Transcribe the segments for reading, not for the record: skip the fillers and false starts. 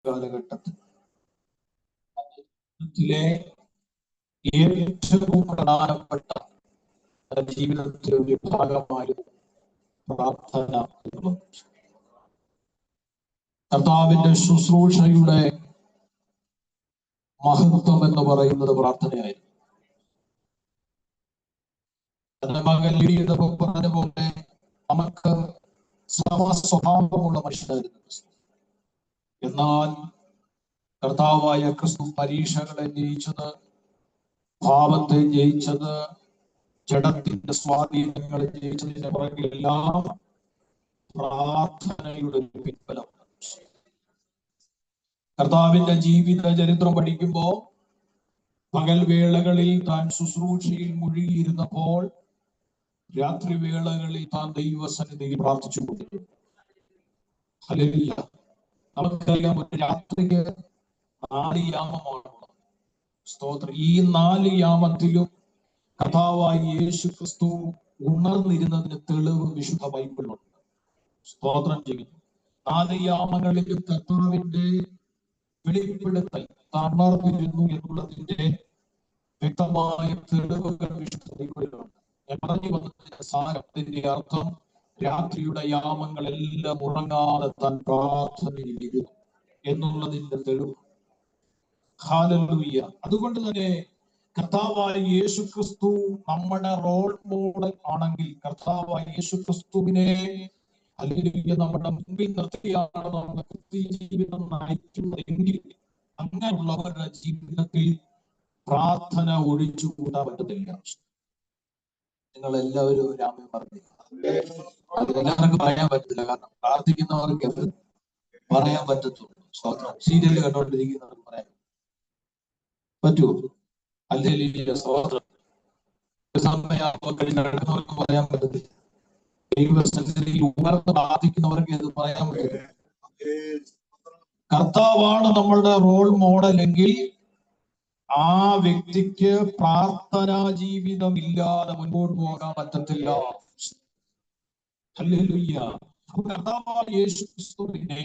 കാലഘട്ടത്തിൽ ഏറ്റവും പ്രധാനപ്പെട്ട ജീവിതത്തിലെ ഒരു ഭാഗമായിരുന്നു പ്രാർത്ഥന. കർത്താവിന്റെ ശുശ്രൂഷയുടെ മഹത്വം എന്ന് പറയുന്നത് പ്രാർത്ഥനയായിരുന്നു. എന്റെ മകൻ പറഞ്ഞതുപോലെ നമുക്ക് സ്വഭാവമുള്ള മനുഷ്യനായിരുന്നു. എന്നാൽ കർത്താവായ ക്രിസ്തു പരീക്ഷകളെ ജയിച്ചത്, ഭാവത്തെ ജയിച്ചത്, ജഡത്തിന്റെ സ്വാധീനങ്ങളെ ജയിച്ചതിന്റെ പുറകിലെല്ലാം പ്രാർത്ഥനയുടെ പിൻബലം. കർത്താവിന്റെ ജീവിത ചരിത്രം പഠിക്കുമ്പോൾ പകൽ വേളകളിൽ താൻ ശുശ്രൂഷയിൽ മുഴുകിയിരുന്നപ്പോൾ രാത്രി വേളകളിൽ താൻ ദൈവസന്നിധിയിൽ പ്രാർത്ഥിച്ചുകൊണ്ടിരുന്നു. ഹല്ലേലൂയ. നമുക്കറിയാം, ഒരു രാത്രിക്ക് 4 യാമമാണ്. സ്തോത്രം. ഈ 4 യാമത്തിലും കർത്താവായ യേശു ക്രിസ്തു ഉണർന്നിരുന്നതിന് തെളിവ് വിശുദ്ധ ബൈബിളിലുണ്ട്. സ്തോത്രം ചെയ്യുന്നു. 4 യാമങ്ങളിലും കർത്താവിന്റെ വെളിപ്പെടുത്തൽ ഉണർന്നിരുന്നു എന്നുള്ളതിന്റെ വ്യക്തമായ തെളിവുകൾ വിശുദ്ധ ബൈബിളിലുണ്ട്. ഞാൻ പറഞ്ഞു വന്നതിന്റെ സാരത്തിന്റെ അർത്ഥം, രാത്രിയുടെ യാമങ്ങളെല്ലാം ഉറങ്ങാതെ താൻ പ്രാർത്ഥനയിലിരുന്നു എന്നുള്ളതിന്റെ തെളിവ്. ഹല്ലേലൂയ. അതുകൊണ്ട് തന്നെ കർത്താവായ യേശു ക്രിസ്തു നമ്മുടെ റോൾ മോഡൽ ആണെങ്കിൽ, കർത്താവായ യേശു ക്രിസ്തുവിനെ ഹല്ലേലൂയ നമ്മുടെ മുമ്പിൽ നിർത്തിയാണ് നമ്മുടെ ക്രിസ്തീയ ജീവിതം നയിക്കുന്നതെങ്കിൽ, അങ്ങനെയുള്ളവരുടെ ജീവിതത്തിൽ പ്രാർത്ഥന ഒഴിച്ചുകൂടാൻ പറ്റത്തില്ല. നിങ്ങൾ എല്ലാവരും രാമൻ പറഞ്ഞു. എല്ലാവർക്കും പറയാൻ പറ്റത്തില്ല, കാരണം പ്രാർത്ഥിക്കുന്നവർക്ക് അത് പറയാൻ പറ്റത്തുള്ളൂ. സ്വന്തം സീരിയൽ കണ്ടോണ്ടിരിക്കുന്നവർക്ക് പറയാൻ പറ്റുമോ? അല്ലെങ്കിൽ സ്വതന്ത്രം സമയമാകുമ്പോൾ പറയാൻ പറ്റത്തില്ല. ദൈവസന്നിധിയിൽ ഉയർന്ന് പ്രാർത്ഥിക്കുന്നവർക്ക് ഇത് പറയാൻ പറ്റില്ല. കർത്താവാണ് നമ്മളുടെ റോൾ മോഡൽ എങ്കിൽ ആ വ്യക്തിക്ക് പ്രാർത്ഥനാ ജീവിതം ഇല്ലാതെ മുൻപോട്ട് പോകാൻ പറ്റത്തില്ല. ഹല്ലേലൂയ. കർത്താവായ യേശു ക്രിസ്തുവിനെ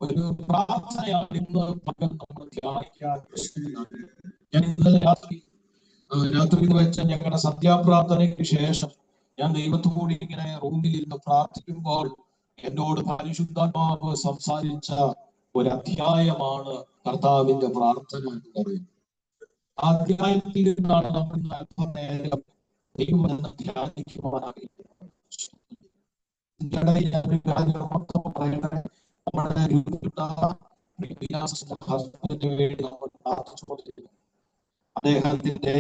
ഒരു പ്രാർത്ഥനയാണ് ഇന്ന് പകൽ നമ്മൾ ധ്യാനിക്കാൻ. ഞാൻ ഇന്നലെ രാത്രി വെച്ച ഞങ്ങളുടെ സന്ധ്യാപ്രാർത്ഥനയ്ക്ക് ശേഷം ഞാൻ ദൈവത്തോട് ഇങ്ങനെ റൂമിലിരുന്ന് പ്രാർത്ഥിക്കുമ്പോൾ എന്നോട് പരിശുദ്ധാത്മാവ് സംസാരിച്ച ഒരു അധ്യായമാണ് കർത്താവിന്റെ പ്രാർത്ഥന എന്ന് പറയുന്നത്. ആ അധ്യായത്തിൽ നിന്നാണ് നമ്മൾ അല്പനേരം ദൈവം എന്ന് ധ്യാനിക്കുവാനായിട്ട്. നമ്മുടെ വേണ്ടി നമ്മൾ പ്രാർത്ഥിച്ചുകൊണ്ടിരിക്കുന്നു. അദ്ദേഹത്തിന്റെ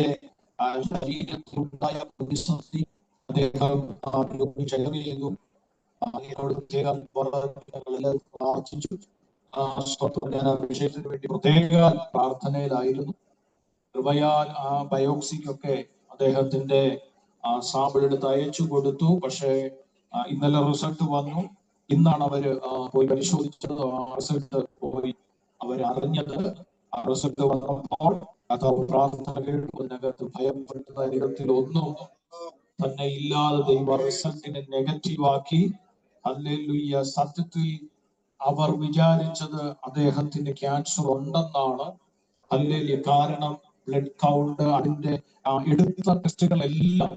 ശരീരത്തിലുണ്ടായ പ്രതിസന്ധി അദ്ദേഹം ഷെയർ ചെയ്തു. അതിനോട് പ്രത്യേകം പ്രാർത്ഥിച്ചു. ഞാൻ ആ വിഷയത്തിന് വേണ്ടി പ്രത്യേക പ്രാർത്ഥനയിലായിരുന്നു. കൃപയാൽ ആ ബയോപ്സിക്കൊക്കെ അദ്ദേഹത്തിന്റെ സാമ്പിൾ എടുത്ത് അയച്ചു കൊടുത്തു. പക്ഷേ ഇന്നലെ റിസൾട്ട് വന്നു. ഇന്നാണ് അവര് പോയി പരിശോധിച്ചത്. ആ റിസൾട്ട് പോയി അവരറിഞ്ഞത്. ആ റിസൾട്ട് വന്നപ്പോൾ പ്രാർത്ഥന കേൾക്കുന്നതിനകത്ത് ഭയപ്പെടുന്ന വിധത്തിൽ ഒന്നും തന്നെ ഇല്ലാതെ ദൈവ റിസൾട്ടിനെ നെഗറ്റീവാക്കി. ഹല്ലേലൂയ. സത്യത്തിൽ അവർ വിചാരിച്ചത് അദ്ദേഹത്തിന് ക്യാൻസർ ഉണ്ടെന്നാണ്. ഹല്ലേലൂയ. കാരണം ബ്ലഡ് കൗണ്ട്, അതിന്റെ എടുത്ത ടെസ്റ്റുകളെല്ലാം,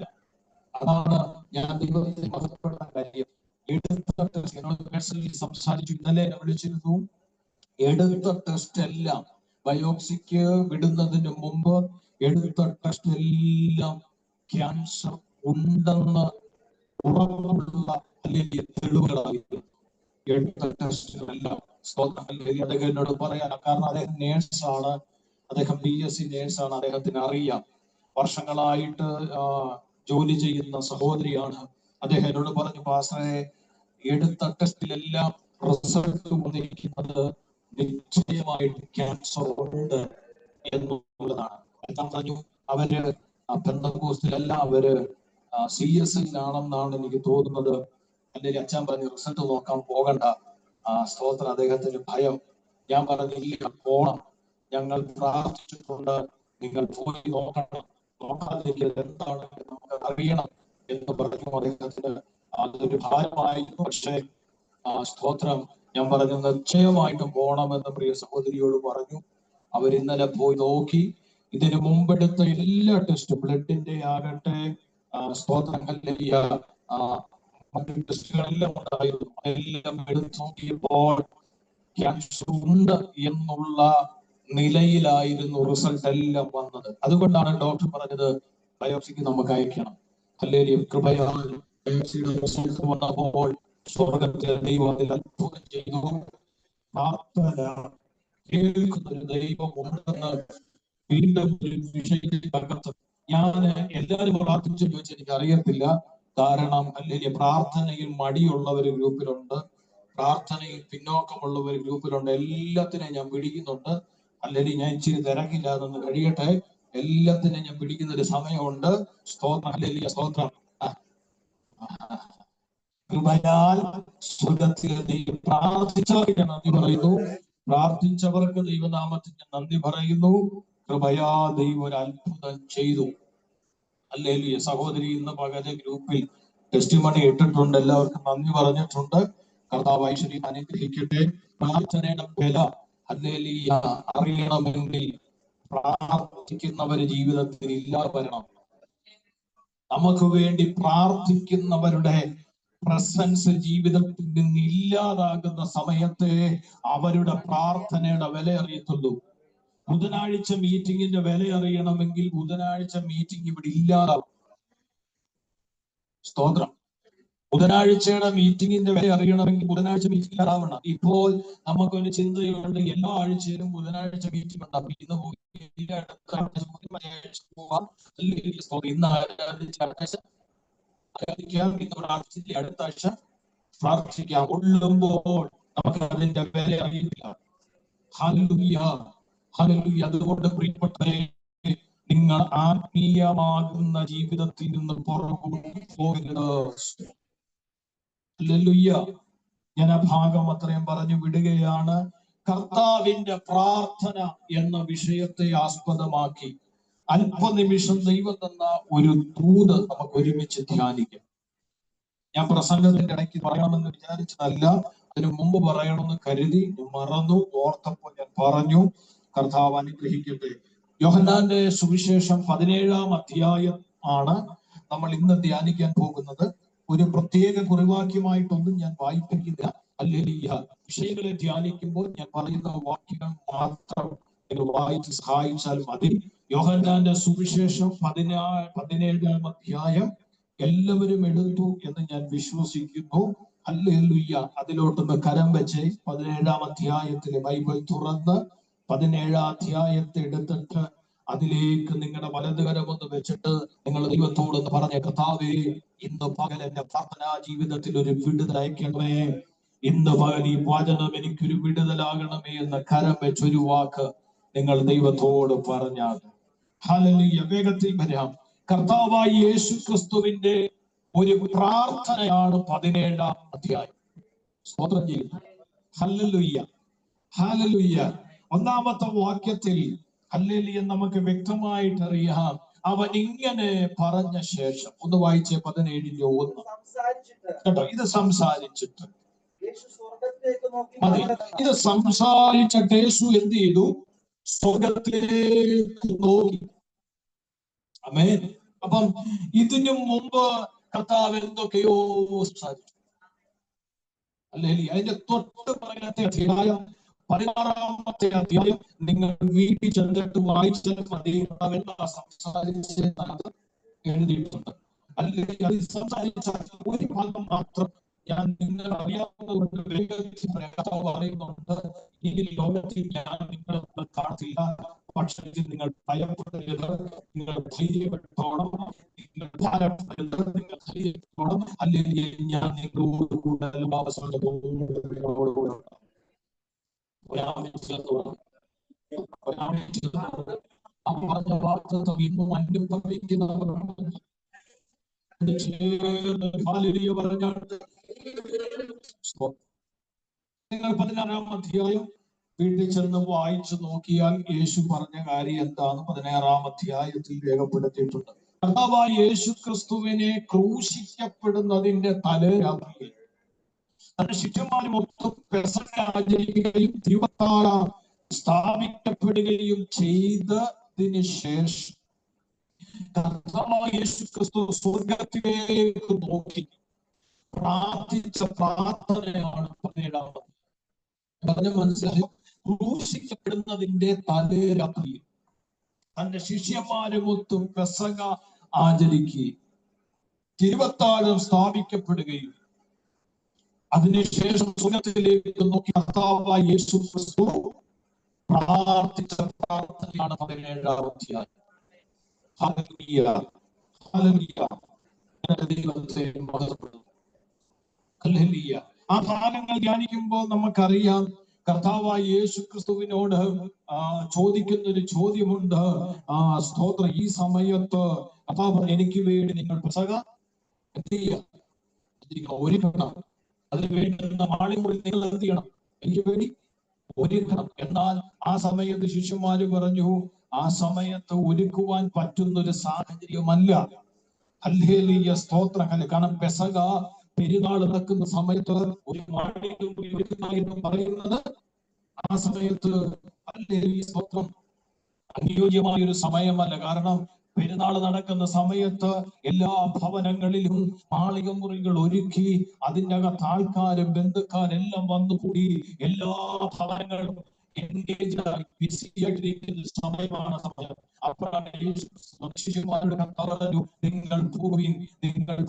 അതാണ് ഞാൻ ദൈവത്തെ മഹത്വപ്പെടുന്ന കാര്യം. എടുത്ത ടെസ്റ്റ് സംസാരിച്ചു. ഇന്നലെ വിളിച്ചിരുന്നു. എടുത്ത ടെസ്റ്റ് എല്ലാം ബയോപ്സിക്ക് വിടുന്നതിന് മുമ്പ് എടുത്ത ടെസ്റ്റ് എല്ലാം ക്യാൻസർ ഉണ്ടെന്ന് ഉറപ്പുള്ള അല്ലെങ്കിൽ തെളിവുകളായിരുന്നു. എടുത്ത ടെസ്റ്റുകളെല്ലാം. അദ്ദേഹം എന്നോട് പറയാൻ, കാരണം അദ്ദേഹം നേഴ്സാണ്, അദ്ദേഹം BSc നേഴ്സാണ്, അദ്ദേഹത്തിന് അറിയാം. വർഷങ്ങളായിട്ട് ജോലി ചെയ്യുന്ന സഹോദരിയാണ്. അദ്ദേഹം എന്നോട് പറഞ്ഞു, പാസ്റ്ററെ, എടുത്ത ടെസ്റ്റിലെല്ലാം റിസൾട്ട് വന്നിരിക്കുന്നത് നിശ്ചയമായിട്ട് ക്യാൻസർ ഉണ്ട് എന്നുള്ളതാണ്. ഞാൻ പറഞ്ഞു, അവര് പെന്തക്കോസ്തിലല്ല, അവര് CSIലാണെന്നാണ് എനിക്ക് തോന്നുന്നത്. എന്റെ അച്ഛൻ പറഞ്ഞു, റിസൾട്ട് നോക്കാൻ പോകണ്ട. സ്തോത്രം. അദ്ദേഹത്തിന് ഭയം. ഞാൻ പറഞ്ഞു, ഇല്ല, പോണം, ഞങ്ങൾ പ്രാർത്ഥിച്ചിട്ടുണ്ട്, നിങ്ങൾ പോയി നോക്കണം, നോക്കാതിരിക്കുന്നത് എന്താണ് നമുക്ക് അറിയണം എന്ന് പറഞ്ഞു. അദ്ദേഹത്തിന് അതൊരു ഭാരമായിരുന്നു. പക്ഷേ സ്തോത്രം, ഞാൻ പറഞ്ഞു നിശ്ചയമായിട്ടും പോകണമെന്ന് പ്രിയ സഹോദരിയോട് പറഞ്ഞു. അവർ ഇന്നലെ പോയി നോക്കി. ഇതിനു മുമ്പെടുത്ത എല്ലാ ടെസ്റ്റും, ബ്ലഡിന്റെ ആകട്ടെ, സ്തോത്രം ഹല്ലേലൂയ, മറ്റു ടെസ്റ്റുകളെല്ലാം ഉണ്ടായിരുന്നു. എല്ലാം എടുത്തു നോക്കിയപ്പോൾ ക്യാൻസർ ഉണ്ട് എന്നുള്ള നിലയിലായിരുന്നു റിസൾട്ട് എല്ലാം വന്നത്. അതുകൊണ്ടാണ് ഡോക്ടർ പറഞ്ഞത് ബയോപ്സിക്ക് നമുക്ക് അയക്കണം. ഹല്ലേലൂയ, കൃപയാൽ ബയോപ്സിയുടെ റിസൾട്ട് വന്നപ്പോൾ സ്വർഗത്തിലെ ദൈവം അതിൽ അത്ഭുതം ചെയ്തു. പ്രാർത്ഥന കേൾക്കുന്നൊരു ദൈവം ഉണ്ടെന്ന് വീണ്ടും ഒരു വിഷയത്തിനകത്ത് ഞാൻ എല്ലാവരും പ്രാർത്ഥിച്ചു ചോദിച്ചാൽ എനിക്ക് അറിയത്തില്ല. കാരണം അല്ലെങ്കിൽ പ്രാർത്ഥനയിൽ മടിയുള്ള ഒരു ഗ്രൂപ്പിലുണ്ട്, പ്രാർത്ഥനയിൽ പിന്നോക്കമുള്ള ഒരു ഗ്രൂപ്പിലുണ്ട്. എല്ലാത്തിനെയും ഞാൻ പിടിക്കുന്നുണ്ട്. അല്ലെങ്കിൽ ഞാൻ ഇച്ചിരി തിരക്കില്ലാതൊന്ന് കഴിയട്ടെ. എല്ലാത്തിനെയും ഞാൻ പിടിക്കുന്ന ഒരു സമയമുണ്ട്. സ്തോത്രം, ഹല്ലേലൂയ, സ്തോത്രം. കൃപയാൽ സ്വർഗ്ഗത്തിലെ ദൈവം പ്രാർത്ഥിച്ചവർക്ക് ഞാൻ നന്ദി പറയുന്നു. പ്രാർത്ഥിച്ചവർക്ക് ദൈവനാമത്തിന് നന്ദി പറയുന്നു. കൃപയാ ദൈവം ഒരു അത്ഭുതം ചെയ്തു. ഹല്ലേലൂയ. സഹോദരി ഇന്ന് പകല് ഗ്രൂപ്പിൽ ടെസ്റ്റിമണി ഇട്ടിട്ടുണ്ട്. എല്ലാവർക്കും നന്ദി പറഞ്ഞിട്ടുണ്ട്. കർത്താവ് ഐശ്വര്യം അനുഗ്രഹിക്കട്ടെ. പ്രാർത്ഥനയുടെ വില ഹല്ലേലൂയ അറിയണമെങ്കിൽ പ്രാർത്ഥിക്കുന്നവര് ജീവിതത്തിൽ ഇല്ലാതെ വരണം. നമുക്ക് വേണ്ടി പ്രാർത്ഥിക്കുന്നവരുടെ പ്രസൻസ് ജീവിതത്തിൽ നിന്ന് ഇല്ലാതാകുന്ന സമയത്തെ അവരുടെ പ്രാർത്ഥനയുടെ വില അറിയത്തുള്ളൂ. ബുധനാഴ്ച മീറ്റിംഗിന്റെ വില അറിയണമെങ്കിൽ ബുധനാഴ്ച മീറ്റിംഗ് ഇവിടെ ഇല്ലാതാവും. സ്തോത്രം. ബുധനാഴ്ചയുടെ മീറ്റിംഗിന്റെ വില അറിയണമെങ്കിൽ ബുധനാഴ്ച മീറ്റിംഗ് ഇല്ലാതാവണം. ഇപ്പോൾ നമുക്കൊരു ചിന്തയുണ്ട്, എല്ലാ ആഴ്ചയിലും ബുധനാഴ്ച മീറ്റിംഗ് ഉണ്ട്. അപ്പൊ ഇന്ന് പോയി പോവാം. ഇന്ന് ആരാധിക്കാം, ഇന്ന് പ്രാർത്ഥിച്ച് അടുത്ത ആഴ്ച പ്രാർത്ഥിക്കാം. കൊള്ളുമ്പോൾ നമുക്ക് അതിന്റെ വില അറിയില്ല. Hallelujah, hallelujah. അതുകൊണ്ട് പ്രിയപ്പെട്ടവരെ, നിങ്ങൾ ആത്മീയമാകുന്ന ജീവിതത്തിൽ നിന്ന് പുറകോട്ട് പോകരുത്. ഹല്ലേലൂയ. ഞാൻ ആ ഭാഗം അത്രയും പറഞ്ഞു വിടുകയാണ്. കർത്താവിന്റെ പ്രാർത്ഥന എന്ന വിഷയത്തെ ആസ്പദമാക്കി അല്പനിമിഷം ദൈവം തന്ന ഒരു ദൂത് നമുക്ക് ഒരുമിച്ച് ധ്യാനിക്കാം. ഞാൻ പ്രസംഗത്തിന്റെ ഇടയ്ക്ക് പറയണമെന്ന് വിചാരിച്ചതല്ല, അതിനു മുമ്പ് പറയണമെന്ന് കരുതി മറന്നു. ഓർത്തപ്പോൾ ഞാൻ പറഞ്ഞു. കർത്താവ് അനുഗ്രഹിക്കട്ടെ. യോഹന്നാന്റെ സുവിശേഷം 17-ാം അധ്യായം ആണ് നമ്മൾ ഇന്ന് ധ്യാനിക്കാൻ പോകുന്നത്. ഒരു പ്രത്യേക കുറിവാക്യമായിട്ടൊന്നും ഞാൻ വായിപ്പിക്കില്ല. ഹല്ലേലൂയ. വിഷയങ്ങളെ ധ്യാനിക്കുമ്പോൾ ഞാൻ പറയുന്ന വാക്യങ്ങൾ മാത്രം വായിച്ച് സഹായിച്ചാൽ മതി. യോഹന്നാന്റെ സുവിശേഷം 17-ാം അധ്യായം എല്ലാവരും എടുത്തു എന്ന് ഞാൻ വിശ്വസിക്കുന്നു. ഹല്ലേലൂയ. അതിലോട്ടൊന്ന് കരം വെച്ച് 17-ാം അധ്യായത്തിലെ ബൈബിൾ തുറന്ന് 17-ാം അധ്യായത്തെ എടുത്തിട്ട് അതിലേക്ക് നിങ്ങളുടെ വലതുകരം ഒന്ന് വെച്ചിട്ട് നിങ്ങൾ ദൈവത്തോടൊന്ന് പറഞ്ഞ, കർത്താവേ, ഇന്ന് പകൽ എന്റെ പ്രാർത്ഥനാ ജീവിതത്തിൽ ഒരു വിടുതൽ അയക്കണമേ. ഇന്ന് പകൽ ഈ വചനം എനിക്കൊരു വിടുതലാകണമേ എന്ന് കരം വെച്ചൊരു വാക്ക് നിങ്ങൾ ദൈവത്തോട് പറഞ്ഞാൽ ഹല്ലേലൂയ. വേഗത്തിൽ വരാം. കർത്താവായ യേശു ക്രിസ്തുവിന്റെ ഒരു പ്രാർത്ഥനയാണ് 17-ാം അധ്യായം. സ്തോത്രം ചെയ്യുന്നു. Hallelujah, hallelujah. 1-ാമത്തെ വാക്യത്തിൽ ഹല്ലേലൂയ നമുക്ക് വ്യക്തമായിട്ട് അറിയാം. അവൻ ഇങ്ങനെ പറഞ്ഞ ശേഷം, ഒന്ന് വായിച്ചേ 17-1. കേട്ടോ, ഇത് സംസാരിച്ചിട്ട് അതെ, ഇത് സംസാരിച്ചിട്ട് യേശു എന്ത് ചെയ്തു? സ്വർഗത്തിലേക്ക് നോക്കി. ആമേൻ. അപ്പം ഇതിനു മുമ്പ് കർത്താവ് എന്തൊക്കെയോ സംസാരിച്ചു. ഹല്ലേലൂയ. അതിന്റെ തൊട്ട് പുറകിലത്തെ അധ്യായം 16-ാമത്തെ അധ്യായം നിങ്ങൾ വീട്ടിൽ ചെന്നിട്ട് വായിച്ചാൽ മതി. എന്താ സംസാരിച്ചത് എഴുതിയിട്ടുണ്ട്. അല്ലെങ്കിൽ അത് സംസാരിച്ച ഒരു ഭാഗം മാത്രം ഞാൻ നിങ്ങൾ അറിയാവുന്നതുകൊണ്ട് വേഗത്തിൽ പറയുന്നുണ്ട്. ഈ ലോകത്തിൽ ഞാൻ നിങ്ങളെ കാണത്തില്ല, പക്ഷേ നിങ്ങൾ ഭയപ്പെടരുത്, നിങ്ങൾ ധൈര്യപ്പെട്ടോണം, നിങ്ങൾ ഭാരപ്പെടരുത്, നിങ്ങൾ ധൈര്യപ്പെട്ടോണം. അല്ലെങ്കിൽ ഞാൻ നിങ്ങളോട് കൂടെ നിങ്ങൾ 16-ാം അധ്യായം വീട്ടിൽ ചെന്ന് വായിച്ചു നോക്കിയാൽ യേശു പറഞ്ഞ കാര്യം എന്താന്ന് 16-ാം അധ്യായത്തിൽ രേഖപ്പെടുത്തിയിട്ടുണ്ട്. കർത്താവായ യേശു ക്രിസ്തുവിനെ ക്രൂശിക്കപ്പെടുന്നതിന്റെ തലേരാത്രിയിൽ തന്റെ ശിഷ്യന്മാരുമൊത്ത് പെസഹ ആചരിക്കുകയും തിരുവത്താഴ സ്ഥാപിക്കപ്പെടുകയും ചെയ്തതിന് ശേഷം കർത്താവായ യേശുക്രിസ്തു സ്വർഗത്തിലേക്ക് നോക്കി പ്രാർത്ഥിച്ച പ്രാർത്ഥനയാണ് 17-ാമത്. പറഞ്ഞ മനസ്സിലായോ? ക്രൂശിക്കപ്പെടുന്നതിന്റെ തലേ രാത്രി തന്റെ ശിഷ്യന്മാരുമൊത്ത് പെസഹ ആചരിക്കുകയും തിരുവത്താഴം സ്ഥാപിക്കപ്പെടുകയും അതിനുശേഷം സ്വർഗത്തിലേക്ക് നോക്കി കർത്താവായ യേശുക്രിസ്തു പ്രാർത്ഥിച്ച പ്രാർത്ഥനയാണ് 17-ാം അധ്യായം. Hallelujah, hallelujah. ദൈവത്തെ മഹത്വപ്പെടുത്തുന്നു. ഹല്ലേലൂയ. ആ ഭാഗങ്ങൾ ധ്യാനിക്കുമ്പോൾ നമുക്കറിയാം കർത്താവായ യേശുക്രിസ്തുവിനോട് ചോദിക്കുന്ന ഒരു ചോദ്യമുണ്ട്. സ്തോത്രം, ഈ സമയത്ത് കർത്താവ് എനിക്ക് വേണ്ടി നിങ്ങൾ പെസഹ എന്ത് ചെയ്യുക? ഒരുക്കണം. അതിന് വേണ്ടി മാളിമുറി നിങ്ങൾ എന്ത് ചെയ്യണം? എനിക്ക് വേണ്ടി ഒരുക്കണം. എന്നാൽ ആ സമയത്ത് ശിഷ്യന്മാര് പറഞ്ഞു, ആ സമയത്ത് ഒരുക്കുവാൻ പറ്റുന്നൊരു സാഹചര്യമല്ല. ഹല്ലേലൂയ, സ്തോത്രം. കാരണം പെസഹ പെരുന്നാൾ നടക്കുന്ന സമയത്ത് ഒരു മാളിമുറി ഒരുക്കുക എന്ന് പറയുന്നത് ആ സമയത്ത് ഹല്ലേലൂയ, സ്തോത്രം, അനുയോജ്യമായ ഒരു സമയമല്ല. കാരണം പെരുന്നാൾ നടക്കുന്ന സമയത്ത് എല്ലാ ഭവനങ്ങളിലും മാളിക മുറികൾ ഒരുക്കി അതിൻ്റെ അകത്ത് ആൾക്കാരും ബന്ധുക്കാരെല്ലാം വന്നുകൂടി എല്ലാ ഭവനങ്ങളും ബിസിയായിട്ടിരിക്കുന്ന സമയമാണ് സമയം. അപ്പോഴാണ് ശിഷ്യന്മാരുടെ കർത്താവ് പറഞ്ഞു, നിങ്ങൾ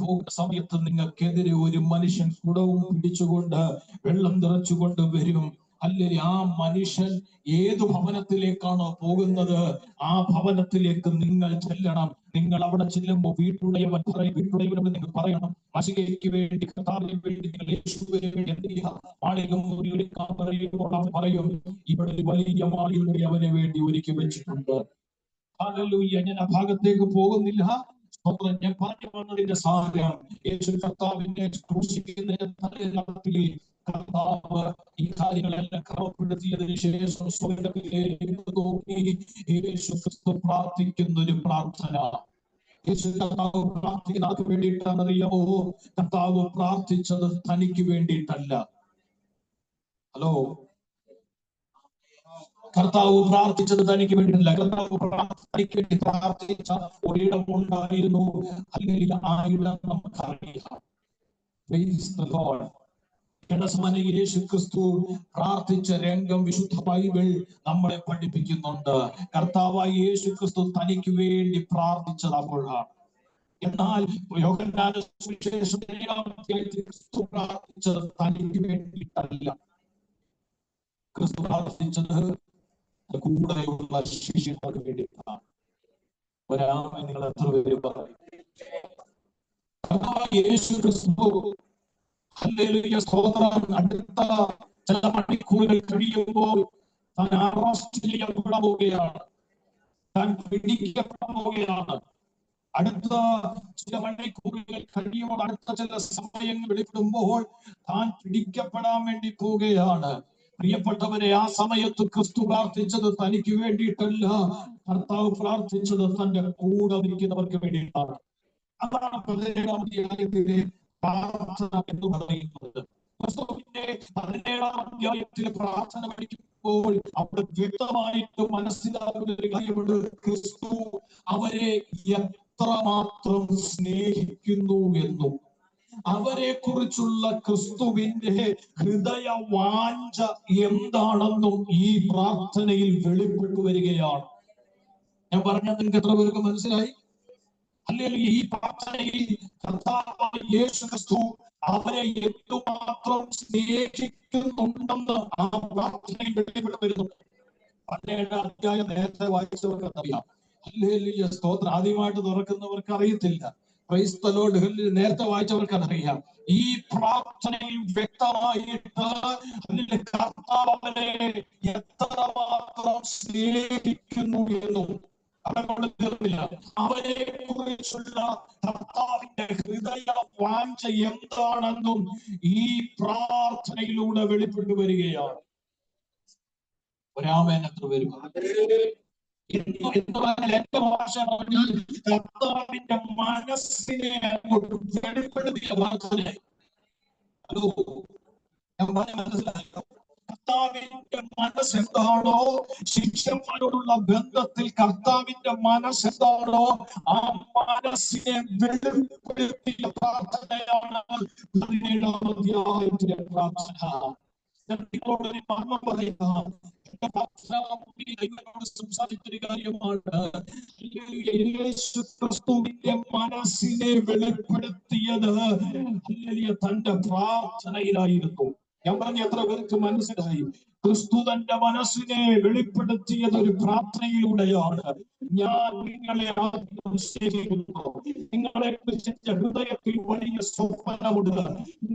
പോകുന്ന സമയത്ത് നിങ്ങൾക്കെതിരെ ഒരു മനുഷ്യൻ കുടവും പിടിച്ചുകൊണ്ട് വെള്ളം നിറച്ചുകൊണ്ട് വരും. അല്ലെങ്കിൽ ആ മനുഷ്യൻ ഏതു ഭവനത്തിലേക്കാണോ പോകുന്നത് ആ ഭവനത്തിലേക്ക് നിങ്ങൾ ചെല്ലണം. നിങ്ങൾ അവിടെ ചെല്ലുമ്പോൾ വീട്ടുടയവനോട് നിങ്ങൾ പറയണം, മശികയ്ക്ക് വേണ്ടി, കർത്താവിന് വേണ്ടി, നിങ്ങൾ യേശുവിന് വേണ്ടി എന്ത് ചെയ്യുക? മാളിക മുറി ഒരുക്കാൻ പറയുമ്പോൾ അവൻ പറയും, ഇവിടെ ഒരു വലിയ മാളിക അവന് വേണ്ടി ഒരുക്കി വെച്ചിട്ടുണ്ട്. ഹല്ലേലൂയ. ഞാൻ ആ ഭാഗത്തേക്ക് പോകുന്നില്ല. ഞാൻ പറഞ്ഞു വന്നതിന്റെ സാരം, യേശു കർത്താവിനെ ക്രൂശിക്കുന്നതിന്റെ തലേരാത്രി കർത്താവ് ഈ കാര്യങ്ങളെല്ലാം ക്രമപ്പെടുത്തിയതിനു ശേഷം സ്വർഗ്ഗത്തിലേക്ക് നോക്കി യേശു ക്രിസ്തു പ്രാർത്ഥിക്കുന്ന ഒരു പ്രാർത്ഥന. യേശു കർത്താവ് പ്രാർത്ഥിക്കുന്നത് വേണ്ടിയിട്ടാണെന്നറിയാമോ? കർത്താവ് പ്രാർത്ഥിച്ചത് തനിക്ക് വേണ്ടിയിട്ടല്ല. ഹലോ, കർത്താവ് പ്രാർത്ഥിച്ചത് തനിക്ക് വേണ്ടിയില്ല. കർത്താവ് തനിക്ക് വേണ്ടി പ്രാർത്ഥിച്ച ഒരിടം ഉണ്ടായിരുന്നു. അല്ലെങ്കിൽ ആ ഇടം നമുക്കറിയാം. യേശു ക്രിസ്തു പ്രാർത്ഥിച്ച രംഗം വിശുദ്ധ ബൈബിൾ നമ്മളെ പഠിപ്പിക്കുന്നുണ്ട്. കർത്താവായ യേശു ക്രിസ്തു തനിക്ക് വേണ്ടി പ്രാർത്ഥിച്ചത് അപ്പോഴാണ്. എന്നാൽ യോഹന്നാന്റെ സുവിശേഷം 7-ാം അധ്യായത്തിൽ ക്രിസ്തു പ്രാർത്ഥിച്ചത് തനിക്ക് വേണ്ടിയിട്ടല്ല. ക്രിസ്തു പ്രാർത്ഥിച്ചത് കൂടെയുള്ള ശിഷ്യന്മാർക്ക് വേണ്ടിയിട്ടാണ്. ഒരാമൻ നിങ്ങൾ എത്ര പേര് പറയും? യേശു ക്രിസ്തു ഹല്ലേലൂയ, സ്തോത്രം, അടുത്ത ചില മണിക്കൂറുകൾ കഴിയുമ്പോൾ താൻ അറസ്റ്റ് ചെയ്യപ്പെടാൻ പോവുകയാണ്, താൻ പിടിക്കപ്പെടാൻ പോവുകയാണ്. അടുത്ത ചില മണിക്കൂറുകൾ കഴിയുമ്പോൾ, അടുത്ത ചില സമയങ്ങൾ വെളിപ്പെടുമ്പോൾ താൻ പിടിക്കപ്പെടാൻ വേണ്ടി പോവുകയാണ്. പ്രിയപ്പെട്ടവരെ, ആ സമയത്ത് ക്രിസ്തു പ്രാർത്ഥിച്ചത് തനിക്ക് വേണ്ടിയിട്ടല്ല, കർത്താവ് പ്രാർത്ഥിച്ചത് തന്റെ കൂടെ നിൽക്കുന്നവർക്ക് വേണ്ടിയിട്ടാണ്. അതാണ് 17-ാം അധ്യായത്തിലെ പ്രാർത്ഥന എന്ന് പറയുന്നത്. ക്രിസ്തുവിന്റെ 17-ാം അധ്യായത്തിലെ പ്രാർത്ഥന പഠിക്കുമ്പോൾ അവിടെ വ്യക്തമായിട്ട് മനസ്സിലാക്കുന്ന ഒരു കാര്യമുണ്ട്. ക്രിസ്തു അവരെ എത്രമാത്രം സ്നേഹിക്കുന്നു എന്നും അവരെ കുറിച്ചുള്ള ക്രിസ്തുവിന്റെ ഹൃദയ വാഞ്ച എന്താണെന്നും ഈ പ്രാർത്ഥനയിൽ വെളിപ്പെട്ടു വരികയാണ്. ഞാൻ പറഞ്ഞത് നിങ്ങൾക്ക് എത്ര പേർക്ക് മനസ്സിലായി? അല്ലെങ്കിൽ ഈ പ്രാർത്ഥനയിൽ കർത്താവായ യേശു ക്രിസ്തു അവരെ എന്തുമാത്രം സ്നേഹിക്കുന്നുണ്ടെന്ന് ആ പ്രാർത്ഥനയിൽ വെളിപ്പെട്ടു വരുന്നു. 17-ാം അധ്യായം നേരത്തെ വായിച്ചവർക്ക് അറിയാം. ഹല്ലേലൂയ, സ്തോത്രം. ആദ്യമായിട്ട് തുറക്കുന്നവർക്ക് അറിയത്തില്ല. Praise the Lord. നേരത്തെ വായിച്ചവർക്ക് അറിയാം. ഈ പ്രാർത്ഥനയിൽ വ്യക്തമായിട്ട് കർത്താവ് അവരെ എത്രമാത്രം സ്നേഹിക്കുന്നു എന്നും അവരെ കുറിച്ചുള്ള കർത്താവിന്റെ ഹൃദയ വാഞ്ച എന്താണെന്നും ഈ പ്രാർത്ഥനയിലൂടെ വെളിപ്പെട്ടു വരികയാണ്. ഒരാമേൻ എത്ര വരും? എന്റെ ഭാഷ പറഞ്ഞാൽ കർത്താവിന്റെ മനസ്സിനെ അങ്ങോട്ട് വെളിപ്പെടുത്തിയ പ്രാർത്ഥന. ഹലോ, മനസ്സിലായോ? കർത്താവിന്റെ മനസ്സെന്താണോ, ശിഷ്യന്മാരോടുള്ള ബന്ധത്തിൽ കർത്താവിന്റെ മനസ്സെന്താണോ, ആ മനസ്സിനെ വെളിപ്പെടുത്തിയ പ്രാർത്ഥനയാണ് 17-ാം അധ്യായത്തിലെ പ്രാർത്ഥന. നിങ്ങളോട് ഒരു മർമ്മം പറയാം. ദൈവത്തോട് സംസാരിച്ചൊരു കാര്യമാണ്. യേശു ക്രിസ്തുവിന്റെ മനസ്സിനെ വെളിപ്പെടുത്തിയത് തന്റെ പ്രാർത്ഥനയിലായിരുന്നു. ഞാൻ പറഞ്ഞ എത്ര പേർക്ക് മനസ്സിലായി? ക്രിസ്തു തന്റെ മനസ്സിനെ വെളിപ്പെടുത്തിയത് ഒരു പ്രാർത്ഥനയിലൂടെയാണ്. ഞാൻ നിങ്ങളെ ആദ്യം സ്നേഹിക്കുന്നു. നിങ്ങളെ കുറിച്ച് ഹൃദയത്തിൽ വലിയ സ്വപ്നമുണ്ട്.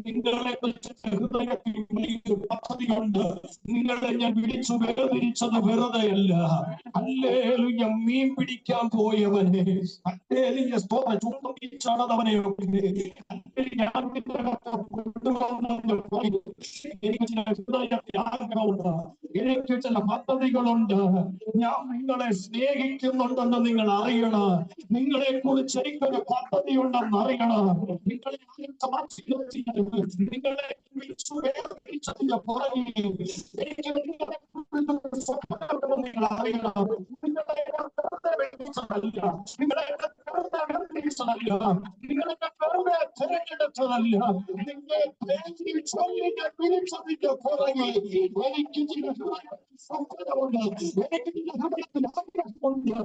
നിങ്ങളെ കുറിച്ച് ഹൃദയത്തിൽ വലിയ പദ്ധതിയുണ്ട്. നിങ്ങളെ ഞാൻ വിളിച്ചു വേർതിരിച്ചത് വെറുതെയല്ല. ഹല്ലേലൂയ. മീൻ പിടിക്കാൻ പോയവനെ, ഹല്ലേലൂയ, സ്തോത്രം, ചൂണ്ടിച്ചാടവനെ ഞാൻ എനിക്ക് ചില ഹൃദയത്തിൽ ആഗ്രഹമുണ്ട്, എനിക്ക് ചില പദ്ധതികളുണ്ട്. ഞാൻ നിങ്ങളെ സ്നേഹിക്കുന്നുണ്ടെന്ന് നിങ്ങൾ അറിയണം. നിങ്ങളെ കുറിച്ച് എനിക്കൊരു പദ്ധതി ഉണ്ടെന്ന് അറിയണം. നിങ്ങളെ നിങ്ങളെ വിളിച്ചു വേർതിരിച്ചതിന്റെ പുറകിൽ എനിക്ക് നിങ്ങളെ നിങ്ങൾ അറിയണം. നിങ്ങളെ വെറുതെ നിങ്ങളെ നിങ്ങളെ തിരഞ്ഞെടുത്തതല്ല. നിങ്ങളെ വിളിച്ചതിന്റെ പുറകെ എനിക്ക് ചില സ്വപ്നമുണ്ട്, എനിക്ക് ചില ഹൃദയത്തിൽ ആഗ്രഹമുണ്ട്.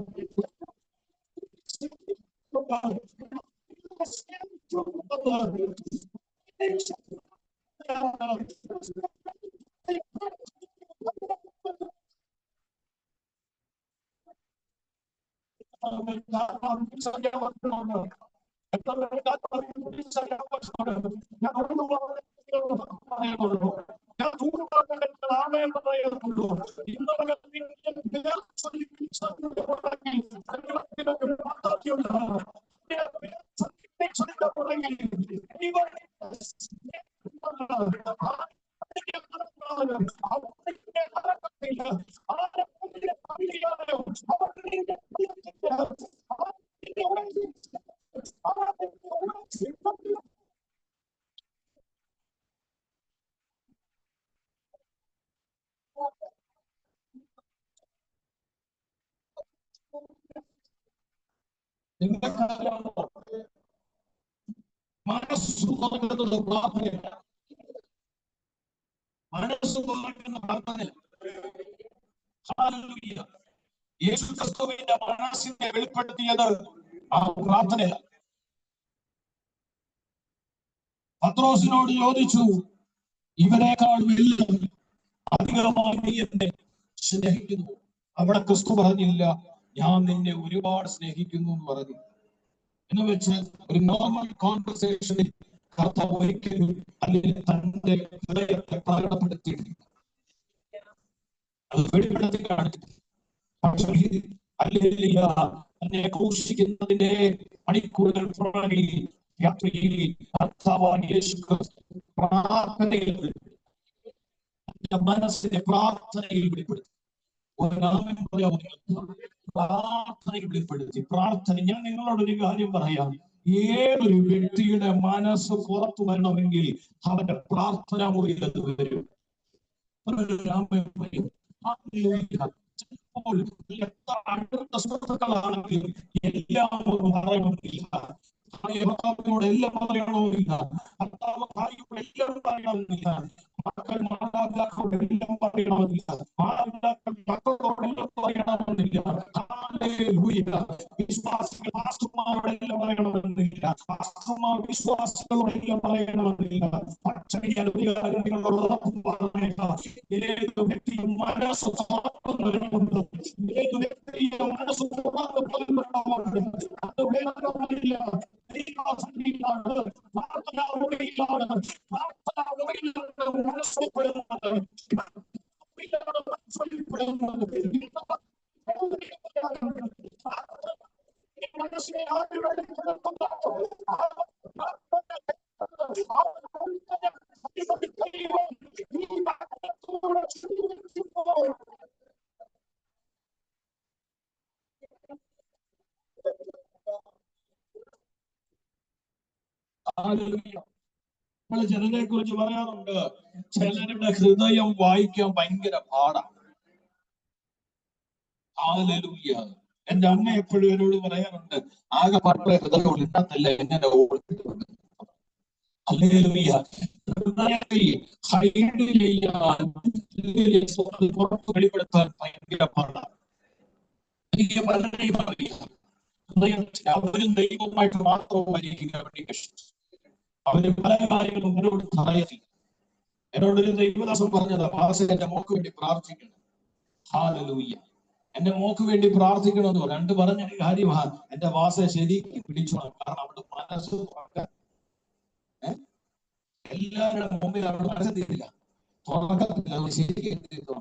മനസ്സ് തുറക്കുന്നത് പ്രാർത്ഥന, മനസ്സ് തുറക്കുന്ന പ്രാർത്ഥന. യേശു ക്രിസ്തുവിന്റെ മനസ്സിനെ വെളിപ്പെടുത്തിയത് ആ പ്രാർത്ഥനയാണ്. പത്രോസിനോട് ചോദിച്ചു, ഇവരെക്കാൾ വലിയ അധികമായി നീ എന്നെ സ്നേഹിക്കുന്നു? അവിടെ ക്രിസ്തു പറഞ്ഞില്ല, ഞാൻ നിന്നെ ഒരുപാട് സ്നേഹിക്കുന്നു എന്ന് പറഞ്ഞു. എന്ന് വെച്ച് ഒരു നോർമൽ കോൺവെർസേഷനിൽ കർത്താവ് ഒരിക്കലും അല്ലെങ്കിൽ തന്റെ ഹൃദയത്തെ പ്രകടപ്പെടുത്തിയിട്ടില്ല. അത് വെളിപ്പെടുത്തി കാണിച്ചു. പക്ഷേ ഹല്ലേലൂയ, തന്നെ ക്രൂശിക്കുന്നതിന്റെ മണിക്കൂറുകൾ പുറകിൽ യാത്രയിൽ കർത്താവായ യേശു ക്രിസ്തു പ്രാർത്ഥനയിൽ മനസ്സിനെ പ്രാർത്ഥനയിൽ വെളിപ്പെടുത്തി. പ്രാർത്ഥനയിൽ വെളിപ്പെടുത്തി. പ്രാർത്ഥന. ഞാൻ നിങ്ങളോടൊരു കാര്യം പറയാം. ഏതൊരു വ്യക്തിയുടെ മനസ്സ് പുറത്തു വരണമെങ്കിൽ അവന്റെ പ്രാർത്ഥന മുറിയിൽ അത് വരും. ചിലപ്പോൾ എത്ര അടുത്ത സുഹൃത്തുക്കളാണെങ്കിലും എല്ലാം പറയണമെന്നില്ല. ഭർത്താവിനോട് എല്ലാം പറയണമെന്നില്ല. ഭർത്താവ് ഭാര്യയോട് എല്ലാം പറയണമെന്നില്ല. മക്കൾ മാതാപിതാക്കളോട് എല്ലാം പറയണമെന്നില്ല. മാതാപിതാക്കൾ മക്കളോട് എല്ലാം പറയണമെന്നില്ല. വിശ്വാസികൾ പാസ്റ്റർമാരോടെല്ലാം പറയണമെന്നില്ല. പാസ്റ്റർമാർ വിശ്വാസികളോടെല്ലാം പറയണമെന്നില്ല. പക്ഷേ നിങ്ങളോട് ഉറപ്പും പറഞ്ഞേക്കാം, ഏത് വ്യക്തിയും മനസ്സ് തുറക്കുന്നവരുണ്ട്, ഏത് വ്യക്തിയും മനസ്സ് തുറന്നവരുണ്ട്. അത് വേണമെന്നില്ല. നമ്മൾ ചിലരെ കുറിച്ച് പറയാറുണ്ട്, ചിലരുടെ ഹൃദയം വായിക്കാൻ ഭയങ്കര പാടാണ്. ഹല്ലേലൂയ. എന്റെ അമ്മ എപ്പോഴും എന്നോട് പറയാറുണ്ട്, ആകെ പട്ട ഹൃദയം ഇന്നത്തല്ല എങ്ങനെ ഓടിട്ടുണ്ട്. ഹല്ലേലൂയ. ഹൃദയത്തിൽ ഹൈഡ് ചെയ്യാൻ, പുറത്ത് വെളിപ്പെടുത്താൻ ഭയങ്കര പാടാണ്. എനിക്ക് പലരെയും അറിയാം. ഹൃദയത്തിൽ അവരും ദൈവവുമായിട്ട് മാത്രമായിരിക്കും കമ്മ്യൂണിക്കേഷൻ. അവര് പല കാര്യങ്ങളും എന്നോട് പറയത്തില്ല. എന്നോടൊരു ദൈവദാസൻ പറഞ്ഞത്, പാസ്റ്റർ എന്റെ മോക്ക് വേണ്ടി പ്രാർത്ഥിക്കണം. ഹല്ലേലൂയ. എന്റെ മോക്ക് വേണ്ടി പ്രാർത്ഥിക്കണമെന്ന് രണ്ട് പറഞ്ഞ കാര്യമാണ്. എന്റെ വാസ ശരിക്കും പിടിച്ചോണം. കാരണം അവിടെ മനസ്സ് എല്ലാവരുടെ മുമ്പിൽ അവിടെ മനസ്സെത്തിയില്ല, തുറക്കത്തില്ല. അവർ ശരിക്കും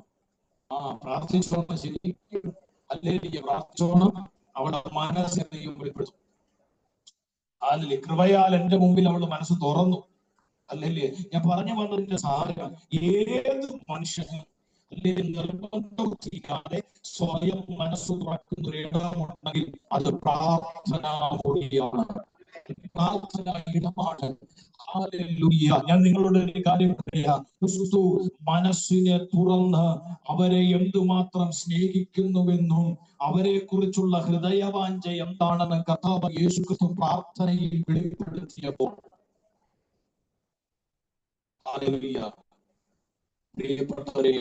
പ്രാർത്ഥിച്ചോണം, ശരിക്കും അല്ലെങ്കിൽ പ്രാർത്ഥിച്ചോണം. അവിടെ മനസ്സെയും വെളിപ്പെടുത്തും. അല്ലേ, കൃപയാൽ എന്റെ മുമ്പിൽ അവൾ മനസ്സ് തുറന്നു. അല്ലല്ലേ, ഞാൻ പറഞ്ഞു വന്നതിന്റെ സാരം, ഏത് മനുഷ്യനും അല്ലെങ്കിൽ നിർബന്ധത്തില്ലാതെ സ്വയം മനസ്സ് തുറക്കുന്ന ഒരു ഇടമുണ്ടെങ്കിൽ അത് പ്രാർത്ഥനാ മുറിയാണ്, പ്രാർത്ഥനാ ഇടമാണ്. ഹല്ലേലൂയ. ഞാൻ നിങ്ങളോട് ഒരു കാര്യം പറയാം. ക്രിസ്തു മനസ്സിനെ തുറന്ന് അവരെ എന്തുമാത്രം സ്നേഹിക്കുന്നുവെന്നും അവരെ കുറിച്ചുള്ള ഹൃദയവാഞ്ച എന്താണെന്ന് കർത്താവ് യേശുക്രിസ്തു പ്രാർത്ഥനയിൽ വെളിപ്പെടുത്തിയപ്പോൾ, ഹല്ലേലൂയ, പ്രിയപ്പെട്ടവരെ,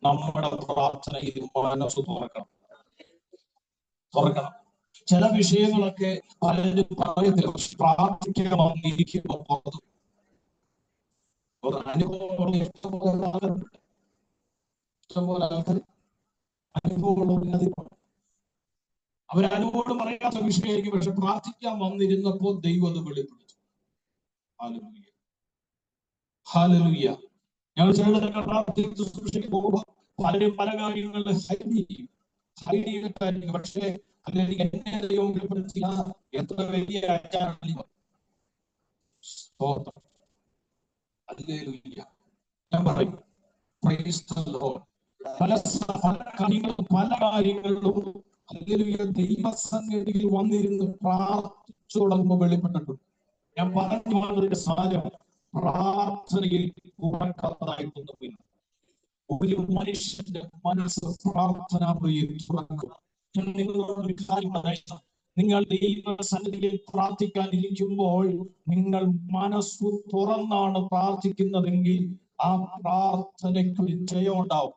നമ്മുടെ പ്രാർത്ഥനയിൽ മനസ്സ് തുറക്കണം. ചില വിഷയങ്ങളൊക്കെ പലരും പറയത്തില്ല, പ്രാർത്ഥിക്കാൻ വന്നിരിക്കുമ്പോൾ പുറത്തു അനുഭവം ഇഷ്ടംപോലെ ആൾക്കാർ അനുഭവമുള്ള അവരനുഭവം പറയാത്ത വിഷയമായിരിക്കും, പക്ഷെ പ്രാർത്ഥിക്കാൻ വന്നിരുന്നപ്പോൾ ദൈവം അത് വെളിപ്പെടുത്തും. ഹല്ലേലൂയ. ഹല്ലേലൂയ. ഞങ്ങൾ ചിലതൊക്കെ പ്രാർത്ഥിച്ച് സൂക്ഷിച്ച് പോകുമ്പോൾ പലരും പല കാര്യങ്ങളുടെ ഹൈഡ് ചെയ്തിട്ടായിരിക്കും. പക്ഷേ അല്ലെങ്കിൽ എന്നെ ദൈവം വെളിപ്പെടുത്തിയ എത്ര വലിയ അച്ചാറാണ്. ഹല്ലേലൂയ. ഞാൻ പറയും, പ്രൈസ് ദി ലോർഡ്. പല കാര്യങ്ങളിലും ഹല്ലേലൂയ ദൈവസന്നിധിയിൽ വന്നിരുന്ന് പ്രാർത്ഥിച്ചു തുടങ്ങുമ്പോൾ വെളിപ്പെട്ടിട്ടുണ്ട്. ഞാൻ പറഞ്ഞു വന്നതിന്റെ സാരം, പ്രാർത്ഥനയിൽ ഉറക്കാത്തതായിട്ടൊന്നുമില്ല. ഒരു മനുഷ്യന്റെ മനസ്സ് പ്രാർത്ഥനായിൽ തുറക്കും. നിങ്ങളോട് കാര്യം പറയാം, നിങ്ങൾ ദൈവസന്നിധിയിൽ പ്രാർത്ഥിക്കാൻ ഇരിക്കുമ്പോൾ നിങ്ങൾ മനസ്സു തുറന്നാണ് പ്രാർത്ഥിക്കുന്നതെങ്കിൽ ആ പ്രാർത്ഥനയ്ക്ക് ജയം ഉണ്ടാവും,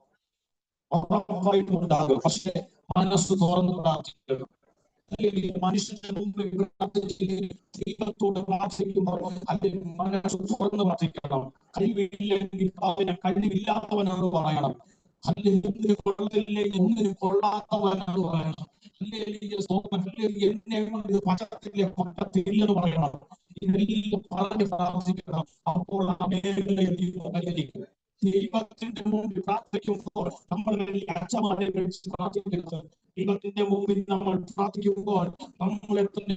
ഉറപ്പായിട്ടും ഉണ്ടാകും. പക്ഷെ മനസ്സ് തുറന്ന് പ്രാർത്ഥിക്കണം. മനുഷ്യന്റെ മുമ്പിൽ ദൈവത്തോട് പ്രാർത്ഥിക്കുമ്പോൾ അല്ലെങ്കിൽ മനസ്സ് തുറന്ന് പ്രാർത്ഥിക്കണം. കഴിവില്ലെങ്കിൽ അവനെ കഴിവില്ലാത്തവനാണ് പറയണം. അല്ലെങ്കിൽ ഒന്നിന് കൊള്ളത്തില്ലെങ്കിൽ ഒന്നിന് കൊള്ളാത്തവനാണ് പറയണം. അല്ലെങ്കിൽ എന്നെ കൊണ്ട് പറ്റത്തില്ലെന്ന് പറയണം. ഇതെല്ലാം പറഞ്ഞ് പ്രാർത്ഥിക്കണം. അപ്പോൾ ആ മേഖലയിൽ പരിഹരിക്കും. ദൈവത്തിന്റെ മുമ്പിൽ പ്രാർത്ഥിക്കുമ്പോൾ നമ്മൾ വലിയ അച്ഛന്മാരെ വിളിച്ച് പ്രാർത്ഥിക്കരുത്. ദൈവത്തിന്റെ മുമ്പിൽ നമ്മൾ പ്രാർത്ഥിക്കുമ്പോൾ നമ്മളെ തന്നെ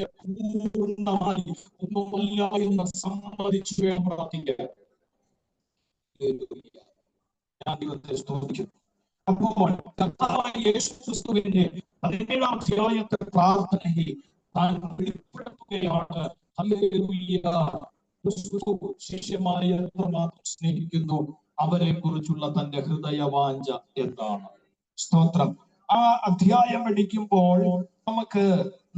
പൂർണ്ണമായി ഒന്നുമല്ല എന്ന് സമ്മതിച്ചു വേണം പ്രാർത്ഥിക്കാൻ. ഞാൻ ദൈവത്തെ സ്തുതിക്കുന്നു. അപ്പോൾ കർത്താവായ യേശുക്രിസ്തുവിന്റെ 17-ാം അധ്യായത്തെ പ്രാർത്ഥനയിൽ താൻ വെളിപ്പെടുത്തുകയാണ്, ഹല്ലേലൂയ, ക്രിസ്തു ശിഷ്യന്മാരെ എത്രമാത്രം സ്നേഹിക്കുന്നു, അവരെ കുറിച്ചുള്ള തന്റെ ഹൃദയവാഞ്ച എന്താണ്. സ്തോത്രം. ആ അധ്യായം പഠിക്കുമ്പോൾ നമുക്ക്